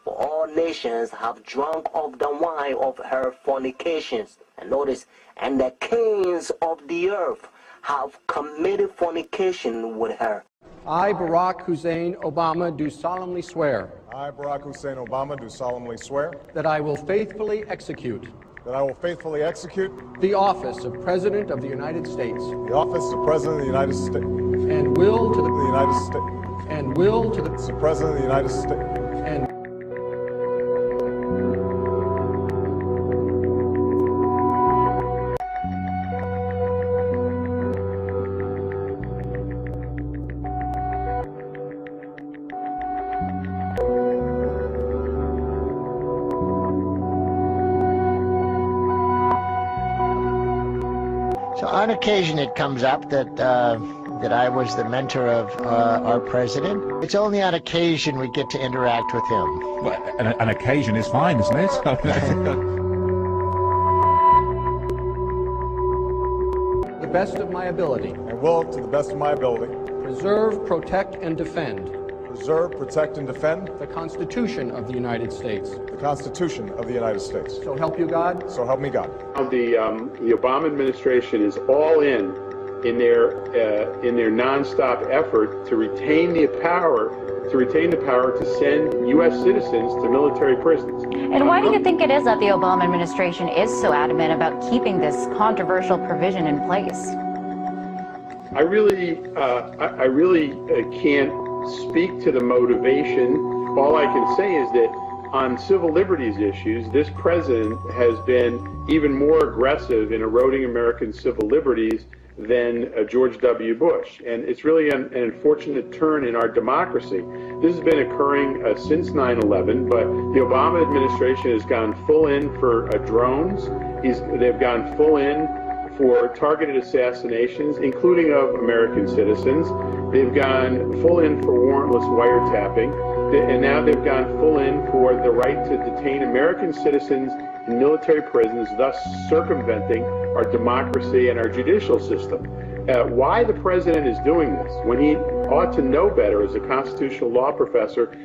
For all nations have drunk of the wine of her fornications. And notice, and the kings of the earth have committed fornication with her. I, Barack Hussein Obama, do solemnly swear. I, Barack Hussein Obama, do solemnly swear. That I will faithfully execute. That I will faithfully execute. The office of President of the United States. The office of President of the United States. And will to the United States. And will to the President of the United States. And So on occasion it comes up that that I was the mentor of our president. It's only on occasion we get to interact with him. Well, an occasion is fine, isn't it? the best of my ability. And will, to the best of my ability. Preserve, protect, and defend. Preserve, protect, and defend. The Constitution of the United States. The Constitution of the United States. So help you God. So help me God. The Obama administration is all in their nonstop effort to retain the power to send U.S. citizens to military prisons. And why do you think it is that the Obama administration is so adamant about keeping this controversial provision in place? I really can't speak to the motivation. All I can say is that on civil liberties issues, this president has been even more aggressive in eroding American civil liberties than George W. Bush. And it's really an unfortunate turn in our democracy. This has been occurring since 9/11, but the Obama administration has gone full in for drones. They've gone full in for targeted assassinations, including of American citizens. They've gone full in for warrantless wiretapping, and now they've gone full in for the right to detain American citizens in military prisons, thus circumventing our democracy and our judicial system. Why the president is doing this, when he ought to know better as a constitutional law professor.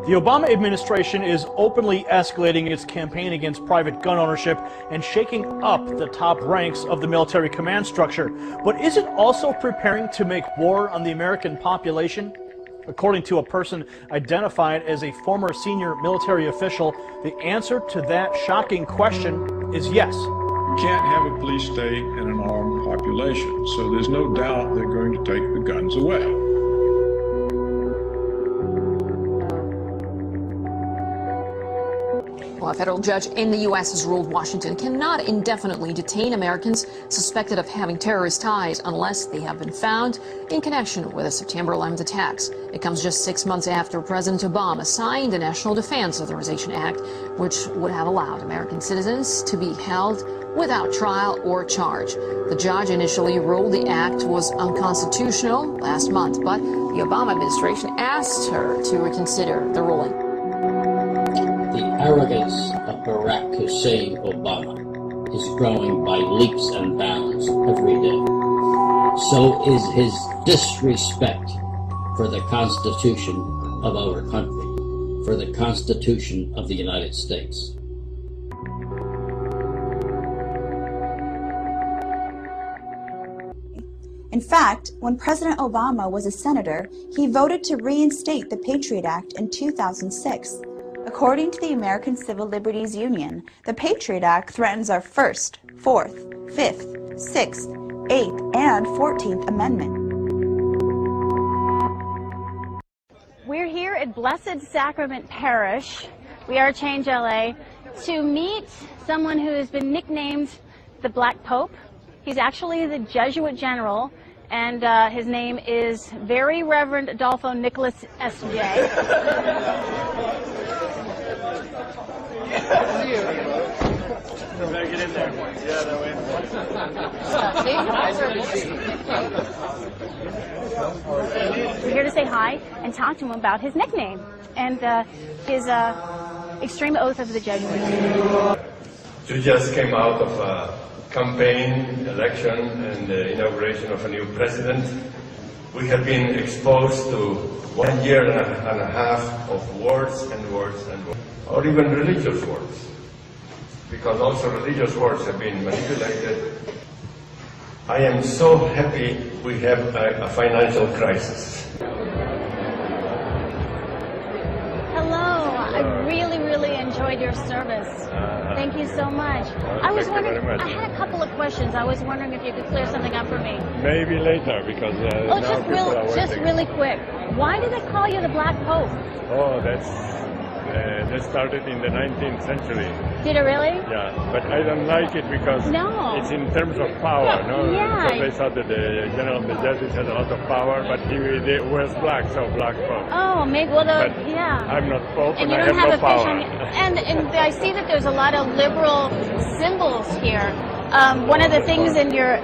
The Obama administration is openly escalating its campaign against private gun ownership and shaking up the top ranks of the military command structure. But is it also preparing to make war on the American population? According to a person identified as a former senior military official, the answer to that shocking question is yes. You can't have a police state and an armed population, so there's no doubt they're going to take the guns away. Well, a federal judge in the U.S. has ruled Washington cannot indefinitely detain Americans suspected of having terrorist ties unless they have been found in connection with the September 11th attacks. It comes just 6 months after President Obama signed the National Defense Authorization Act, which would have allowed American citizens to be held without trial or charge. The judge initially ruled the act was unconstitutional last month, but the Obama administration asked her to reconsider the ruling. The arrogance of Barack Hussein Obama is growing by leaps and bounds every day. So is his disrespect for the Constitution of our country, for the Constitution of the United States. In fact, when President Obama was a senator, he voted to reinstate the Patriot Act in 2006. According to the American Civil Liberties Union, the Patriot Act threatens our First, Fourth, Fifth, Sixth, Eighth, and 14th Amendment. We're here at Blessed Sacrament Parish, We Are Change LA, to meet someone who has been nicknamed the Black Pope. He's actually the Jesuit general, and his name is Very Reverend Adolfo Nicholas S.J. Get in there. Yeah, that way. We're here to say hi and talk to him about his nickname and his extreme oath of the Jesuits. You just came out of a campaign, election, and the inauguration of a new president. We have been exposed to 1 year and a half of words and words and words, or even religious words, because also religious words have been manipulated. I am so happy we have a financial crisis. Hello, I really enjoyed your service. Thank you so much. I was wondering, I had a couple of questions. I was wondering if you could clear something up for me. Maybe later, because now people are just waiting. really quick. Why do they call you the Black Pope? Oh, that started in the 19th century. Did it really? Yeah, but I don't like it because it's in terms of power, no? Yeah. So they thought that the general of the Jesuits had a lot of power, but he was black, so Black Pope. Oh, maybe, well, yeah. I'm not Pope, and I you don't have no a fish power. on you. And I see that there's a lot of liberal symbols here. One of the things in your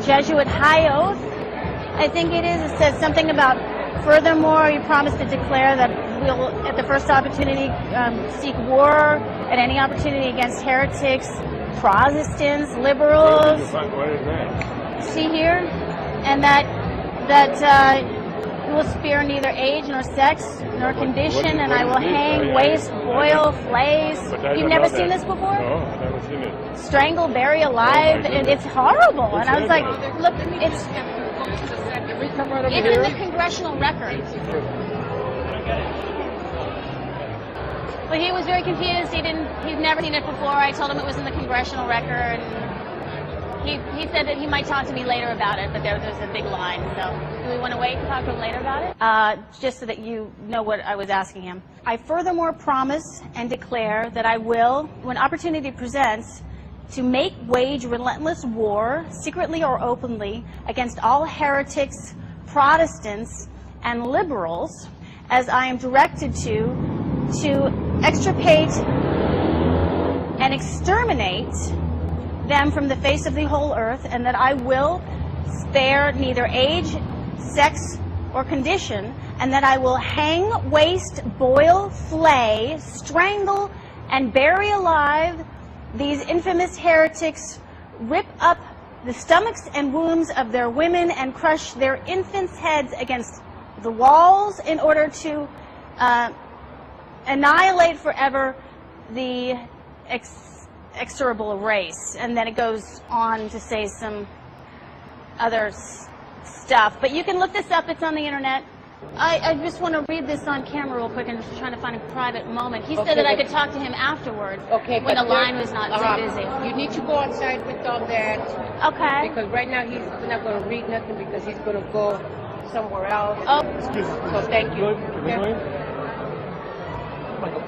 Jesuit high oath, I think it says something about, furthermore, you promise to declare that we'll, at the first opportunity, seek war at any opportunity against heretics, Protestants, liberals. What is that? See here? And that that will spare neither age nor sex nor condition, and I will hang, waste, boil, flays. You've never seen this before? No, I've never seen it. Strangle, bury alive, and it's horrible. And I was like, look, it's in the congressional record. But he was very confused. He'd never seen it before. I told him it was in the congressional record. He said that he might talk to me later about it, but there's a big line. So do we want to wait and talk to him later about it? Just so that you know what I was asking him. I furthermore promise and declare that I will, when opportunity presents, to wage relentless war, secretly or openly, against all heretics, Protestants, and liberals, as I am directed to extirpate and exterminate them from the face of the whole earth, and that I will spare neither age, sex, or condition, and that I will hang, waste, boil, flay, strangle, and bury alive these infamous heretics, rip up the stomachs and wombs of their women, and crush their infants' heads against the walls in order to annihilate forever the execrable race. And then it goes on to say some other stuff. But you can look this up. It's on the internet. I just want to read this on camera real quick. I'm just trying to find a private moment. He said that I could talk to him afterwards. Okay, when the line was not so busy. You need to go outside with all that. Okay. Because right now he's not going to read nothing because he's going to go somewhere else. Oh. Excuse me. So thank you. Good.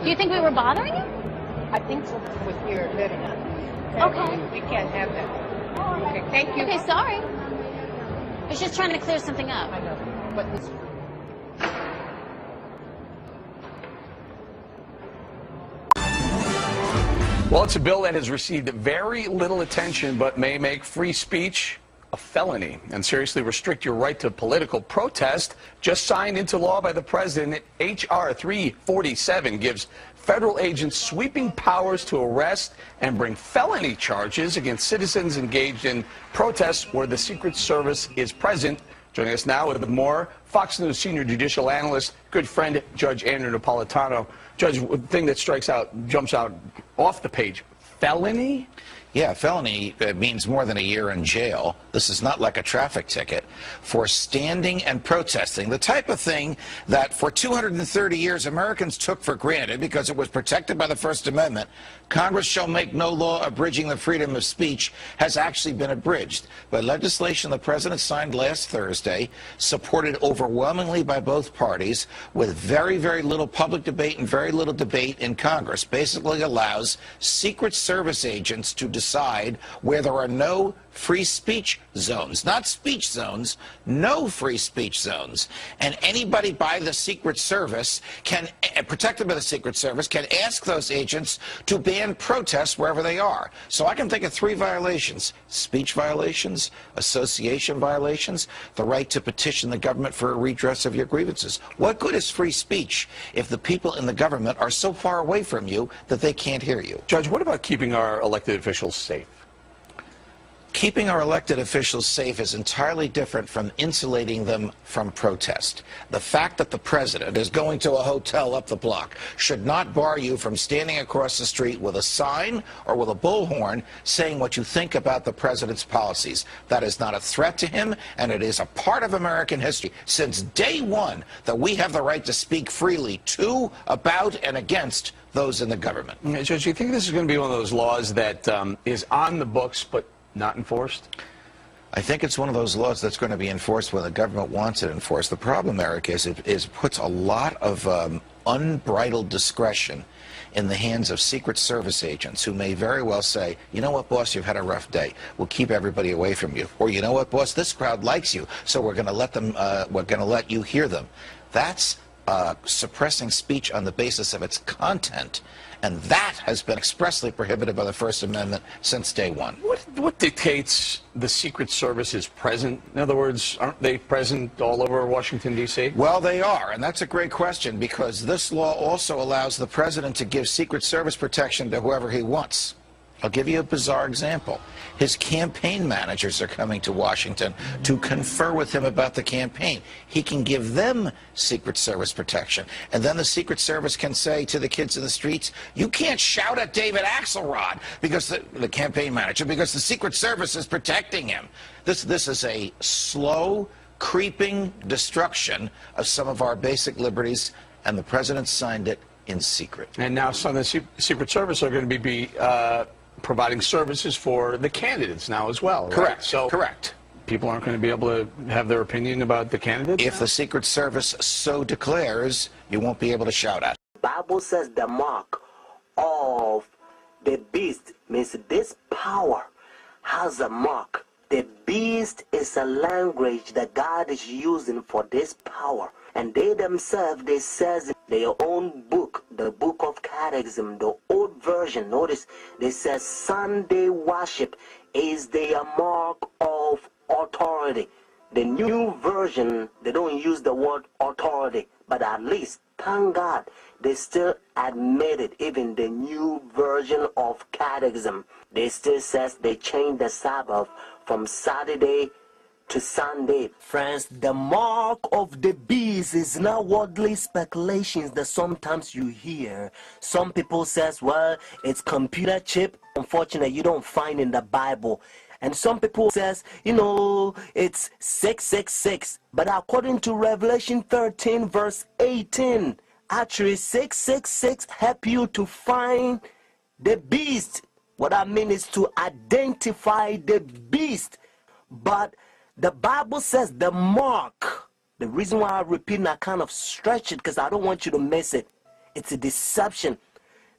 Do you think we were bothering him? I think so with your letting us. Okay. We can't have that. Okay, thank you. Okay, sorry. I was just trying to clear something up. I know. But this... Well, it's a bill that has received very little attention but may make free speech a felony and seriously restrict your right to political protest. Just signed into law by the president, H.R. 347 gives federal agents sweeping powers to arrest and bring felony charges against citizens engaged in protests where the Secret Service is present. Joining us now with more, Fox News senior judicial analyst, good friend, Judge Andrew Napolitano. Judge, the thing that jumps out off the page, felony? Yeah, felony means more than a year in jail. This is not like a traffic ticket. For standing and protesting, the type of thing that for 230 years Americans took for granted because it was protected by the First Amendment, Congress shall make no law abridging the freedom of speech, has actually been abridged by legislation the President signed last Thursday, supported overwhelmingly by both parties, with very, very little public debate and very little debate in Congress. Basically allows Secret Service agents to decide where there are no free speech zones, not speech zones, no free speech zones. And anybody by the Secret Service can, protected by the Secret Service, can ask those agents to ban protests wherever they are. So I can think of 3 violations: speech violations, association violations, the right to petition the government for a redress of your grievances. What good is free speech if the people in the government are so far away from you that they can't hear you? Judge, what about keeping our elected officials safe? Keeping our elected officials safe is entirely different from insulating them from protest. The fact that the president is going to a hotel up the block should not bar you from standing across the street with a sign or with a bullhorn saying what you think about the president's policies. That is not a threat to him, and it is a part of American history since day one that we have the right to speak freely to, about, and against those in the government. Judge, do you think this is going to be one of those laws that is on the books but not enforced? I think it's one of those laws that's going to be enforced when the government wants it enforced. The problem, Eric, is it puts a lot of unbridled discretion in the hands of Secret Service agents who may very well say, you know what, boss, you've had a rough day. We'll keep everybody away from you. Or, you know what, boss, this crowd likes you, so we're going to let them, we're going to let you hear them. That's suppressing speech on the basis of its content. And that has been expressly prohibited by the First Amendment since day one. What dictates the Secret Service is present? In other words, aren't they present all over Washington, D.C.? Well, they are, and that's a great question, because this law also allows the president to give Secret Service protection to whoever he wants. I'll give you a bizarre example. His campaign managers are coming to Washington to confer with him about the campaign. He can give them Secret Service protection. And then the Secret Service can say to the kids in the streets, you can't shout at David Axelrod, because the campaign manager, because the Secret Service is protecting him. This is a slow, creeping destruction of some of our basic liberties, and the president signed it in secret. And now some of the Secret Service are going to be providing services for the candidates now as well, right? Correct. So correct. People aren't going to be able to have their opinion about the candidates? If the Secret Service so declares, you won't be able to shout at. The Bible says the mark of the beast means this power has a mark. The beast is a language that God is using for this power. And they themselves, they says in their own book, the book of Catechism, the old version, notice, they says Sunday worship is their mark of authority. The new version, they don't use the word authority, but at least, thank God, they still admit it. Even the new version of Catechism, they still says they changed the Sabbath from Saturday to Sunday. Friends, the mark of the beast is not worldly speculations that sometimes you hear. Some people says, well, it's computer chip. Unfortunately, you don't find in the Bible. And some people says, you know, it's 666. But according to Revelation 13 verse 18, actually 666 help you to find the beast. What I mean is to identify the beast. But the Bible says the mark. The reason why I repeat and I kind of stretch it because I don't want you to miss it. It's a deception.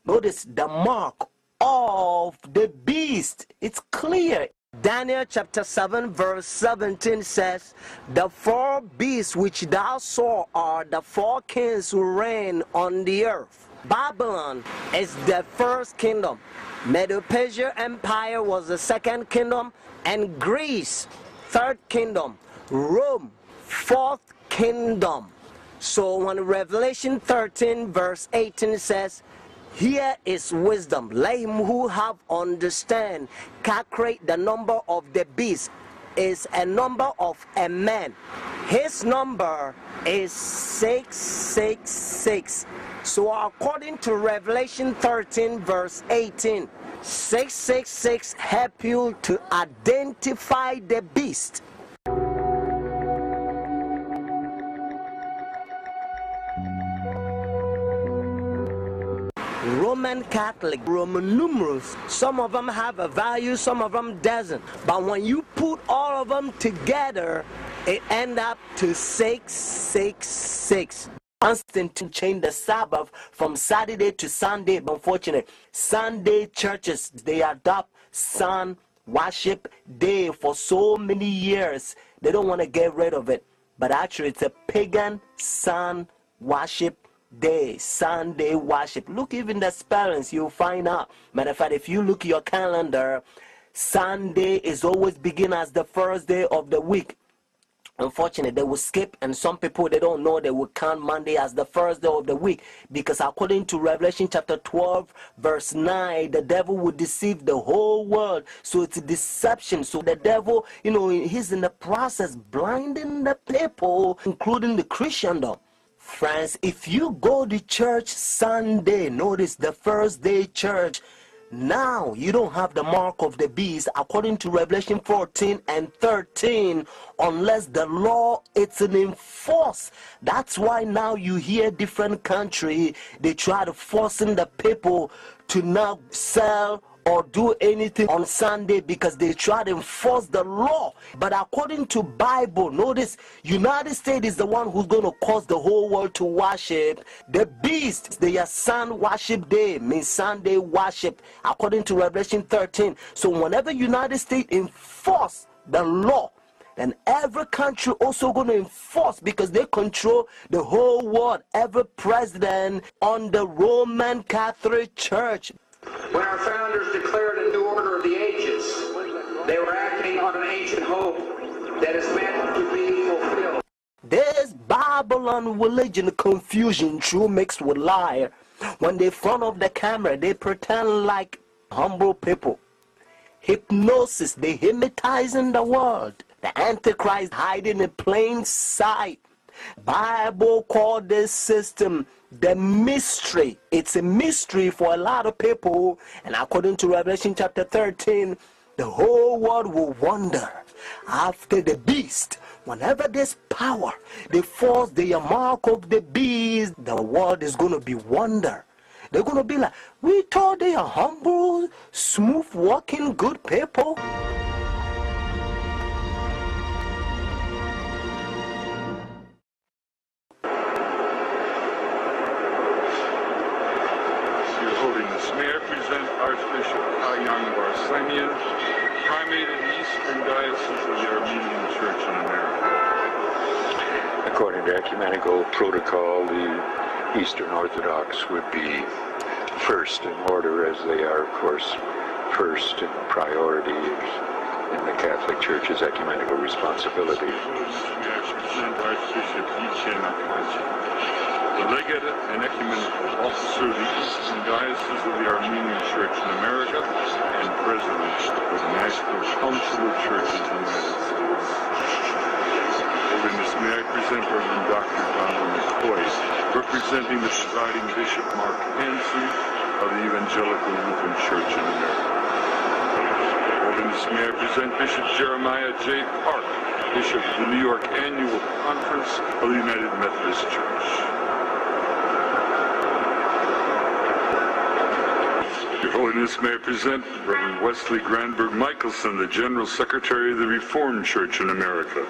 Notice the mark of the beast. It's clear. Daniel chapter 7 verse 17 says, the four beasts which thou saw are the four kings who reign on the earth. Babylon is the first kingdom. Medo-Persia Empire was the second kingdom, and Greece, third kingdom. Rome, fourth kingdom. So when Revelation 13 verse 18 says, here is wisdom, let him who have understand calculate the number of the beast, is a number of a man. His number is 666. So according to Revelation 13 verse 18, 666 help you to identify the beast. Roman Catholic, Roman numerals, some of them have a value, some of them doesn't. But when you put all of them together, it ends up to 666. Constantine changed the Sabbath from Saturday to Sunday. But unfortunately, Sunday churches, they adopt sun worship day for so many years. They don't want to get rid of it. But actually, it's a pagan sun worship day, Sunday worship. Look even the spellings, you'll find out. Matter of fact, if you look at your calendar, Sunday is always begin as the first day of the week. Unfortunately, they will skip, and some people, they don't know, they will count Monday as the first day of the week, because according to Revelation chapter 12 verse 9, the devil will deceive the whole world. So it's a deception. So the devil, you know, he's in the process blinding the people, including the Christendom. Friends, if you go to church Sunday, notice the first day church, now you don't have the mark of the beast according to Revelation 14 and 13 unless the law is enforced. That's why now you hear different countries, they try to forcing the people to not sell or do anything on Sunday because they try to enforce the law. But according to Bible, notice United States is the one who's going to cause the whole world to worship the beast. Their sun worship day means Sunday worship according to Revelation 13. So whenever United States enforce the law, and every country also going to enforce because they control the whole world. Every president on the Roman Catholic Church. When our founders declared a new order of the ages, they were acting on an ancient hope that is meant to be fulfilled. There's Babylon religion confusion, true mixed with lie. When they front of the camera, they pretend like humble people. Hypnosis, they hypnotizing the world. The Antichrist hiding in plain sight. Bible called this system the mystery. It's a mystery for a lot of people. And according to Revelation chapter 13, the whole world will wonder after the beast. Whenever there's power, the force, the mark of the beast, the world is going to be wonder. They're going to be like, we thought they are humble, smooth walking, good people. Your Holiness, may I present Archbishop Young Barsamian, Primate of the Eastern Diocese of the Armenian Church in America. According to ecumenical protocol, the Eastern Orthodox would be first in order, as they are, of course, first in priority in the Catholic Church's ecumenical responsibility. May I present Archbishop Yichen Akaji, the legate and ecumenical officer of the Eastern Diocese of the Armenian Church in America and president of the National Council of Churches in the United States. Holiness, may I present Reverend Dr. Donald McCoy, representing the presiding Bishop Mark Hansen of the Evangelical Lutheran Church in America. Holiness, may I present Bishop Jeremiah J. Park, Bishop of the New York Annual Conference of the United Methodist Church. Your Holiness, may I present Reverend Wesley Granberg Michelson, the General Secretary of the Reformed Church in America.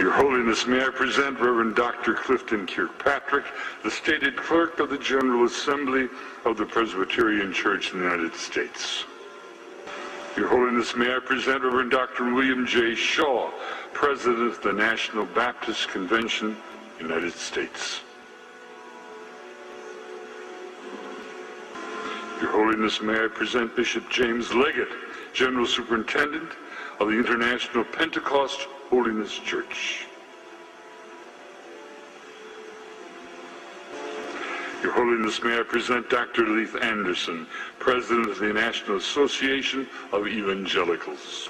Your Holiness, may I present Reverend Dr. Clifton Kirkpatrick, the stated clerk of the General Assembly of the Presbyterian Church in the United States. Your Holiness, may I present Reverend Dr. William J. Shaw, President of the National Baptist Convention, United States. Your Holiness, may I present Bishop James Leggett, General Superintendent of the International Pentecost Holiness Church. Your Holiness, may I present Dr. Leith Anderson, President of the National Association of Evangelicals.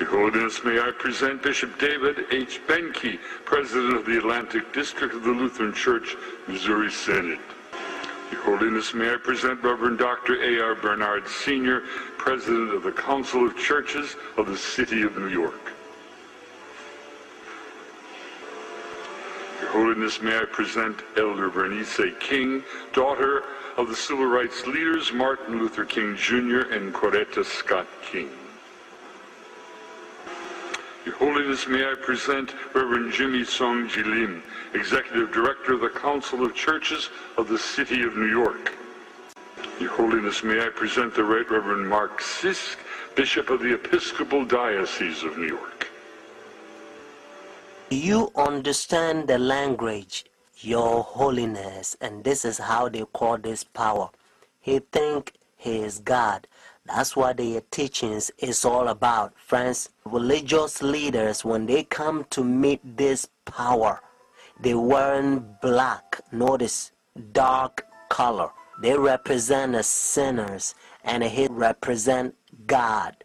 Your Holiness, may I present Bishop David H. Benke, President of the Atlantic District of the Lutheran Church, Missouri Synod. Your Holiness, may I present Reverend Dr. A.R. Bernard Sr., President of the Council of Churches of the City of New York. Your Holiness, may I present Elder Bernice King, daughter of the civil rights leaders Martin Luther King Jr. and Coretta Scott King. Your Holiness, may I present Reverend Jimmy Song Jilim, Executive Director of the Council of Churches of the City of New York. Your Holiness, may I present the Right Reverend Mark Sisk, Bishop of the Episcopal Diocese of New York. You understand the language, Your Holiness, and this is how they call this power. He think he is God. That's what their teachings is all about. Friends, religious leaders, when they come to meet this power, they wearing black, notice, dark color. They represent the sinners, and he represent God.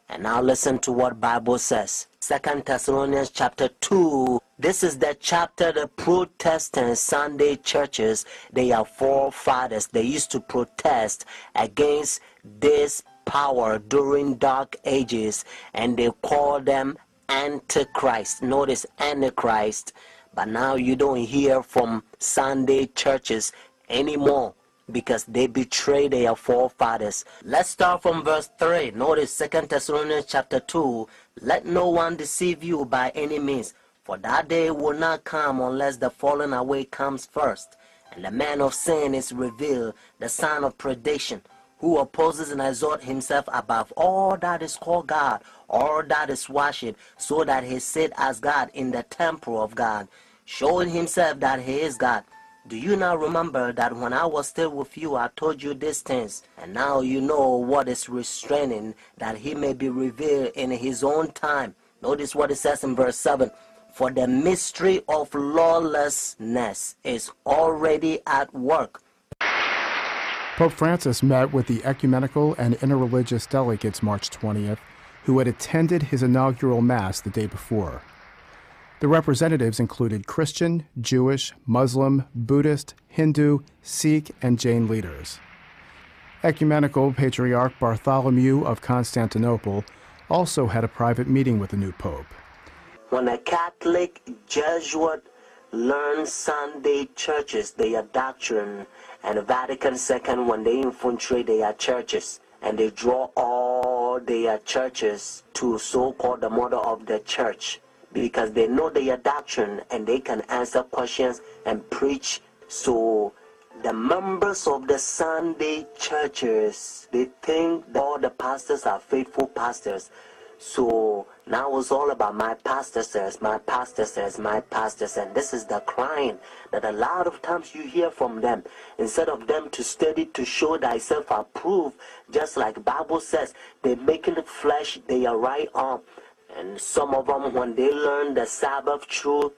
And now listen to what Bible says. 2 Thessalonians chapter 2. This is the chapter the Protestant Sunday churches, they are forefathers. They used to protest against this power during dark ages, and they call them Antichrist. Notice Antichrist. But now you don't hear from Sunday churches anymore, because they betray their forefathers. Let's start from verse 3. Notice 2 Thessalonians chapter 2. Let no one deceive you by any means, for that day will not come unless the falling away comes first, and the man of sin is revealed, the son of perdition, who opposes and exalts himself above all that is called God, all that is worshipped, so that he sit as God in the temple of God, showing himself that he is God. Do you not remember that when I was still with you, I told you these things? And now you know what is restraining, that he may be revealed in his own time. Notice what it says in verse 7. For the mystery of lawlessness is already at work. Pope Francis met with the ecumenical and interreligious delegates March 20th, who had attended his inaugural Mass the day before. The representatives included Christian, Jewish, Muslim, Buddhist, Hindu, Sikh, and Jain leaders. Ecumenical Patriarch Bartholomew of Constantinople also had a private meeting with the new pope. When a Catholic Jesuit learns Sunday churches, their doctrine, and Vatican II, when they infiltrate their churches, and they draw all their churches to so-called the mother of the church, because they know their doctrine and they can answer questions and preach. So the members of the Sunday churches, they think all the pastors are faithful pastors. So now it's all about my pastor says, my pastor says, my pastor says. And this is the crying that a lot of times you hear from them. Instead of them to study to show thyself approved, just like Bible says, they're making flesh their right arm. And some of them, when they learn the Sabbath truth,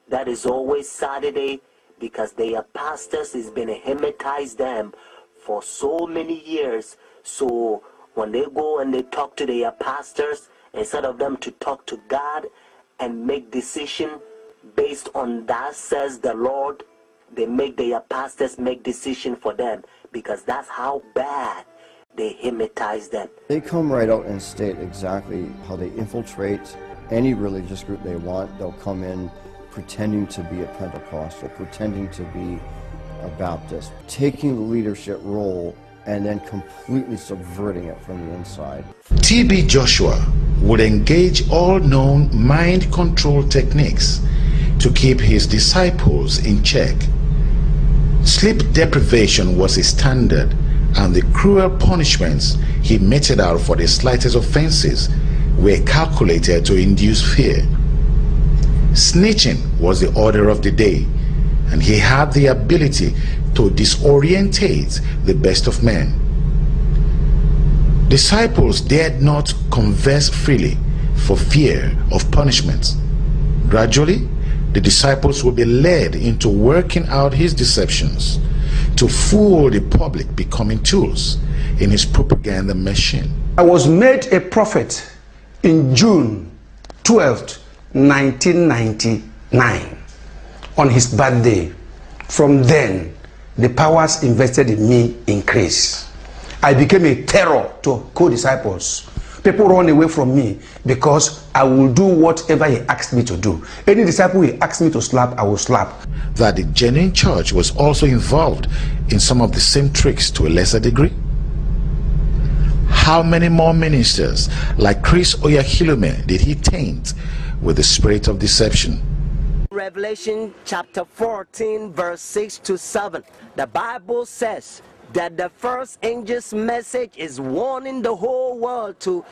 that is always Saturday, because their pastors has been hypnotized them for so many years. So when they go and they talk to their pastors, instead of them to talk to God and make decision based on that says the Lord, they make their pastors make decision for them, because that's how bad they hypnotize them. They come right out and state exactly how they infiltrate any religious group they want. They'll come in pretending to be a Pentecostal, pretending to be a Baptist, taking the leadership role and then completely subverting it from the inside. TB Joshua would engage all known mind control techniques to keep his disciples in check. Sleep deprivation was his standard, and the cruel punishments he meted out for the slightest offenses were calculated to induce fear. Snitching was the order of the day, and he had the ability to disorientate the best of men. Disciples dared not converse freely for fear of punishment. Gradually, the disciples will be led into working out his deceptions to fool the public, becoming tools in his propaganda machine. I was made a prophet in June 12th, 1999, on his birthday. From then, the powers invested in me increased. I became a terror to co-disciples. People run away from me because I will do whatever he asked me to do. Any disciple he asked me to slap, I will slap. That the genuine church was also involved in some of the same tricks to a lesser degree? How many more ministers like Chris Oyakhilome did he taint with the spirit of deception? Revelation chapter 14 verse 6 to 7, the Bible says that the first angel's message is warning the whole world to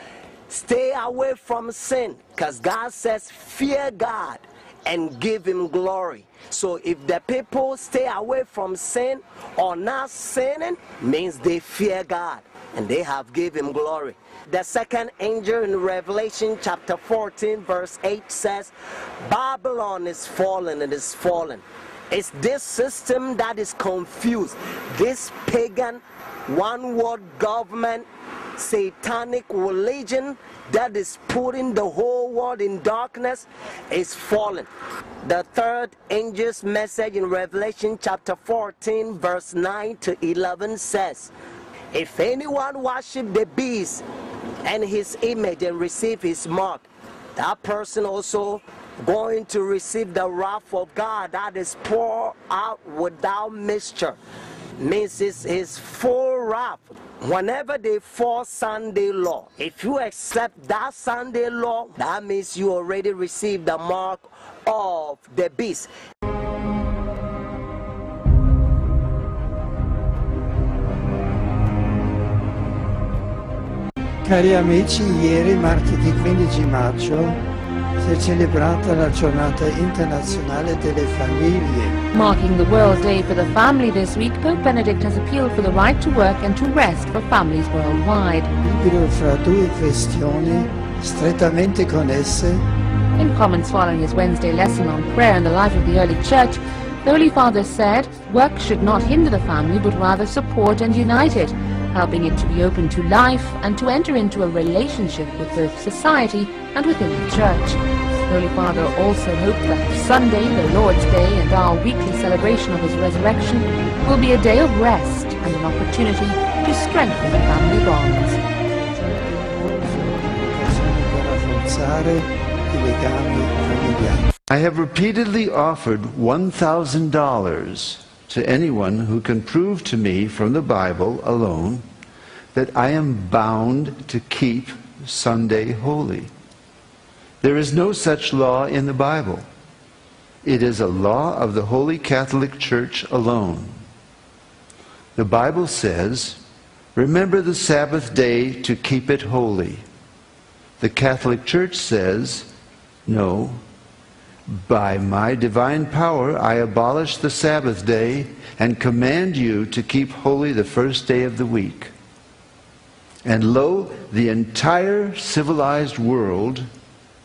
stay away from sin, because God says fear God and give him glory. So if the people stay away from sin or not sinning, means they fear God and they have given him glory. The second angel in Revelation chapter 14 verse 8 says, Babylon is fallen, it is fallen. It's this system that is confused. This pagan, one-world government, satanic religion that is putting the whole world in darkness is fallen. The third angel's message in Revelation chapter 14 verse 9 to 11 says, if anyone worship the beast and his image and receive his mark, that person also going to receive the wrath of God that is poured out without mixture. Means it's his full wrath. Whenever they force Sunday law, if you accept that Sunday law, that means you already received the mark of the beast. Cari amici, ieri, martedì 15 maggio, si è celebrata la giornata internazionale delle famiglie. Marking the World Day for the Family this week, Pope Benedict has appealed for the right to work and to rest for families worldwide. Libero fra due questioni strettamente connesse. In comments following his Wednesday lesson on prayer and the life of the early church, The Holy Father said work should not hinder the family but rather support and unite it, helping it to be open to life and to enter into a relationship with both society and within the Church. The Holy Father also hoped that Sunday, the Lord's Day, and our weekly celebration of His resurrection will be a day of rest and an opportunity to strengthen family bonds. I have repeatedly offered $1,000 to anyone who can prove to me from the Bible alone that I am bound to keep Sunday holy. There is no such law in the Bible. It is a law of the Holy Catholic Church alone. The Bible says, "Remember the Sabbath day to keep it holy." The Catholic Church says, "No, by my divine power I abolish the Sabbath day and command you to keep holy the first day of the week." And lo, the entire civilized world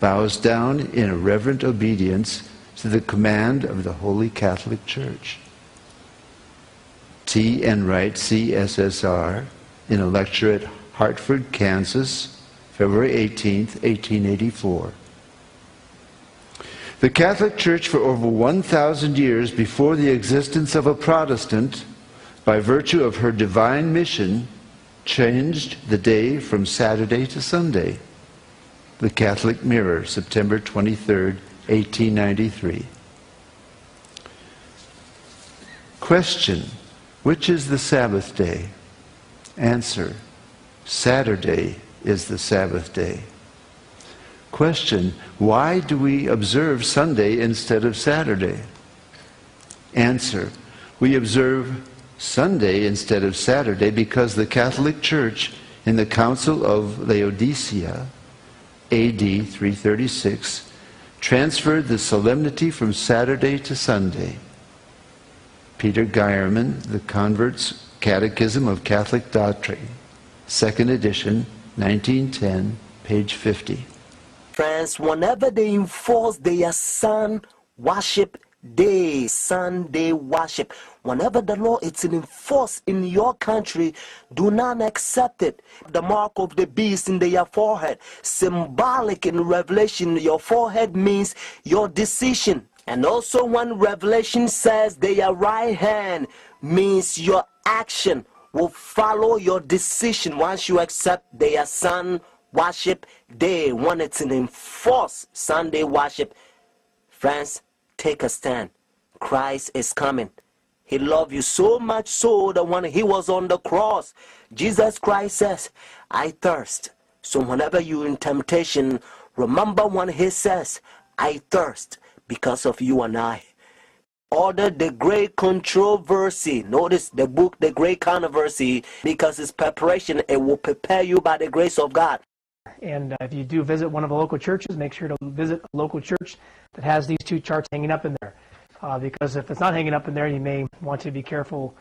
bows down in reverent obedience to the command of the Holy Catholic Church. T. N. Wright, CSSR, in a lecture at Hartford, Kansas, February 18, 1884. The Catholic Church for over 1,000 years before the existence of a Protestant, by virtue of her divine mission, changed the day from Saturday to Sunday. The Catholic Mirror, September 23, 1893. Question: which is the Sabbath day? Answer: Saturday is the Sabbath day. Question: why do we observe Sunday instead of Saturday? Answer: we observe Sunday instead of Saturday because the Catholic Church in the Council of Laodicea, AD 336, transferred the solemnity from Saturday to Sunday. Peter Geierman, The Convert's Catechism of Catholic Doctrine, 2nd edition, 1910, page 50. Friends, whenever they enforce their sun worship day, Sunday worship, whenever the law is enforced in your country, do not accept it. The mark of the beast in their forehead, symbolic in Revelation, your forehead means your decision. And also when Revelation says their right hand means your action will follow your decision once you accept their sun worship day, when it's an enforced Sunday worship. Friends, take a stand. Christ is coming. He loved you so much so that when he was on the cross, Jesus Christ says, "I thirst." So whenever you're in temptation, remember when he says, "I thirst," because of you and I. Order the Great Controversy. Notice the book, The Great Controversy, because it's preparation. It will prepare you by the grace of God. And if you do visit one of the local churches, make sure to visit a local church that has these two charts hanging up in there. Because if it's not hanging up in there, you may want to be careful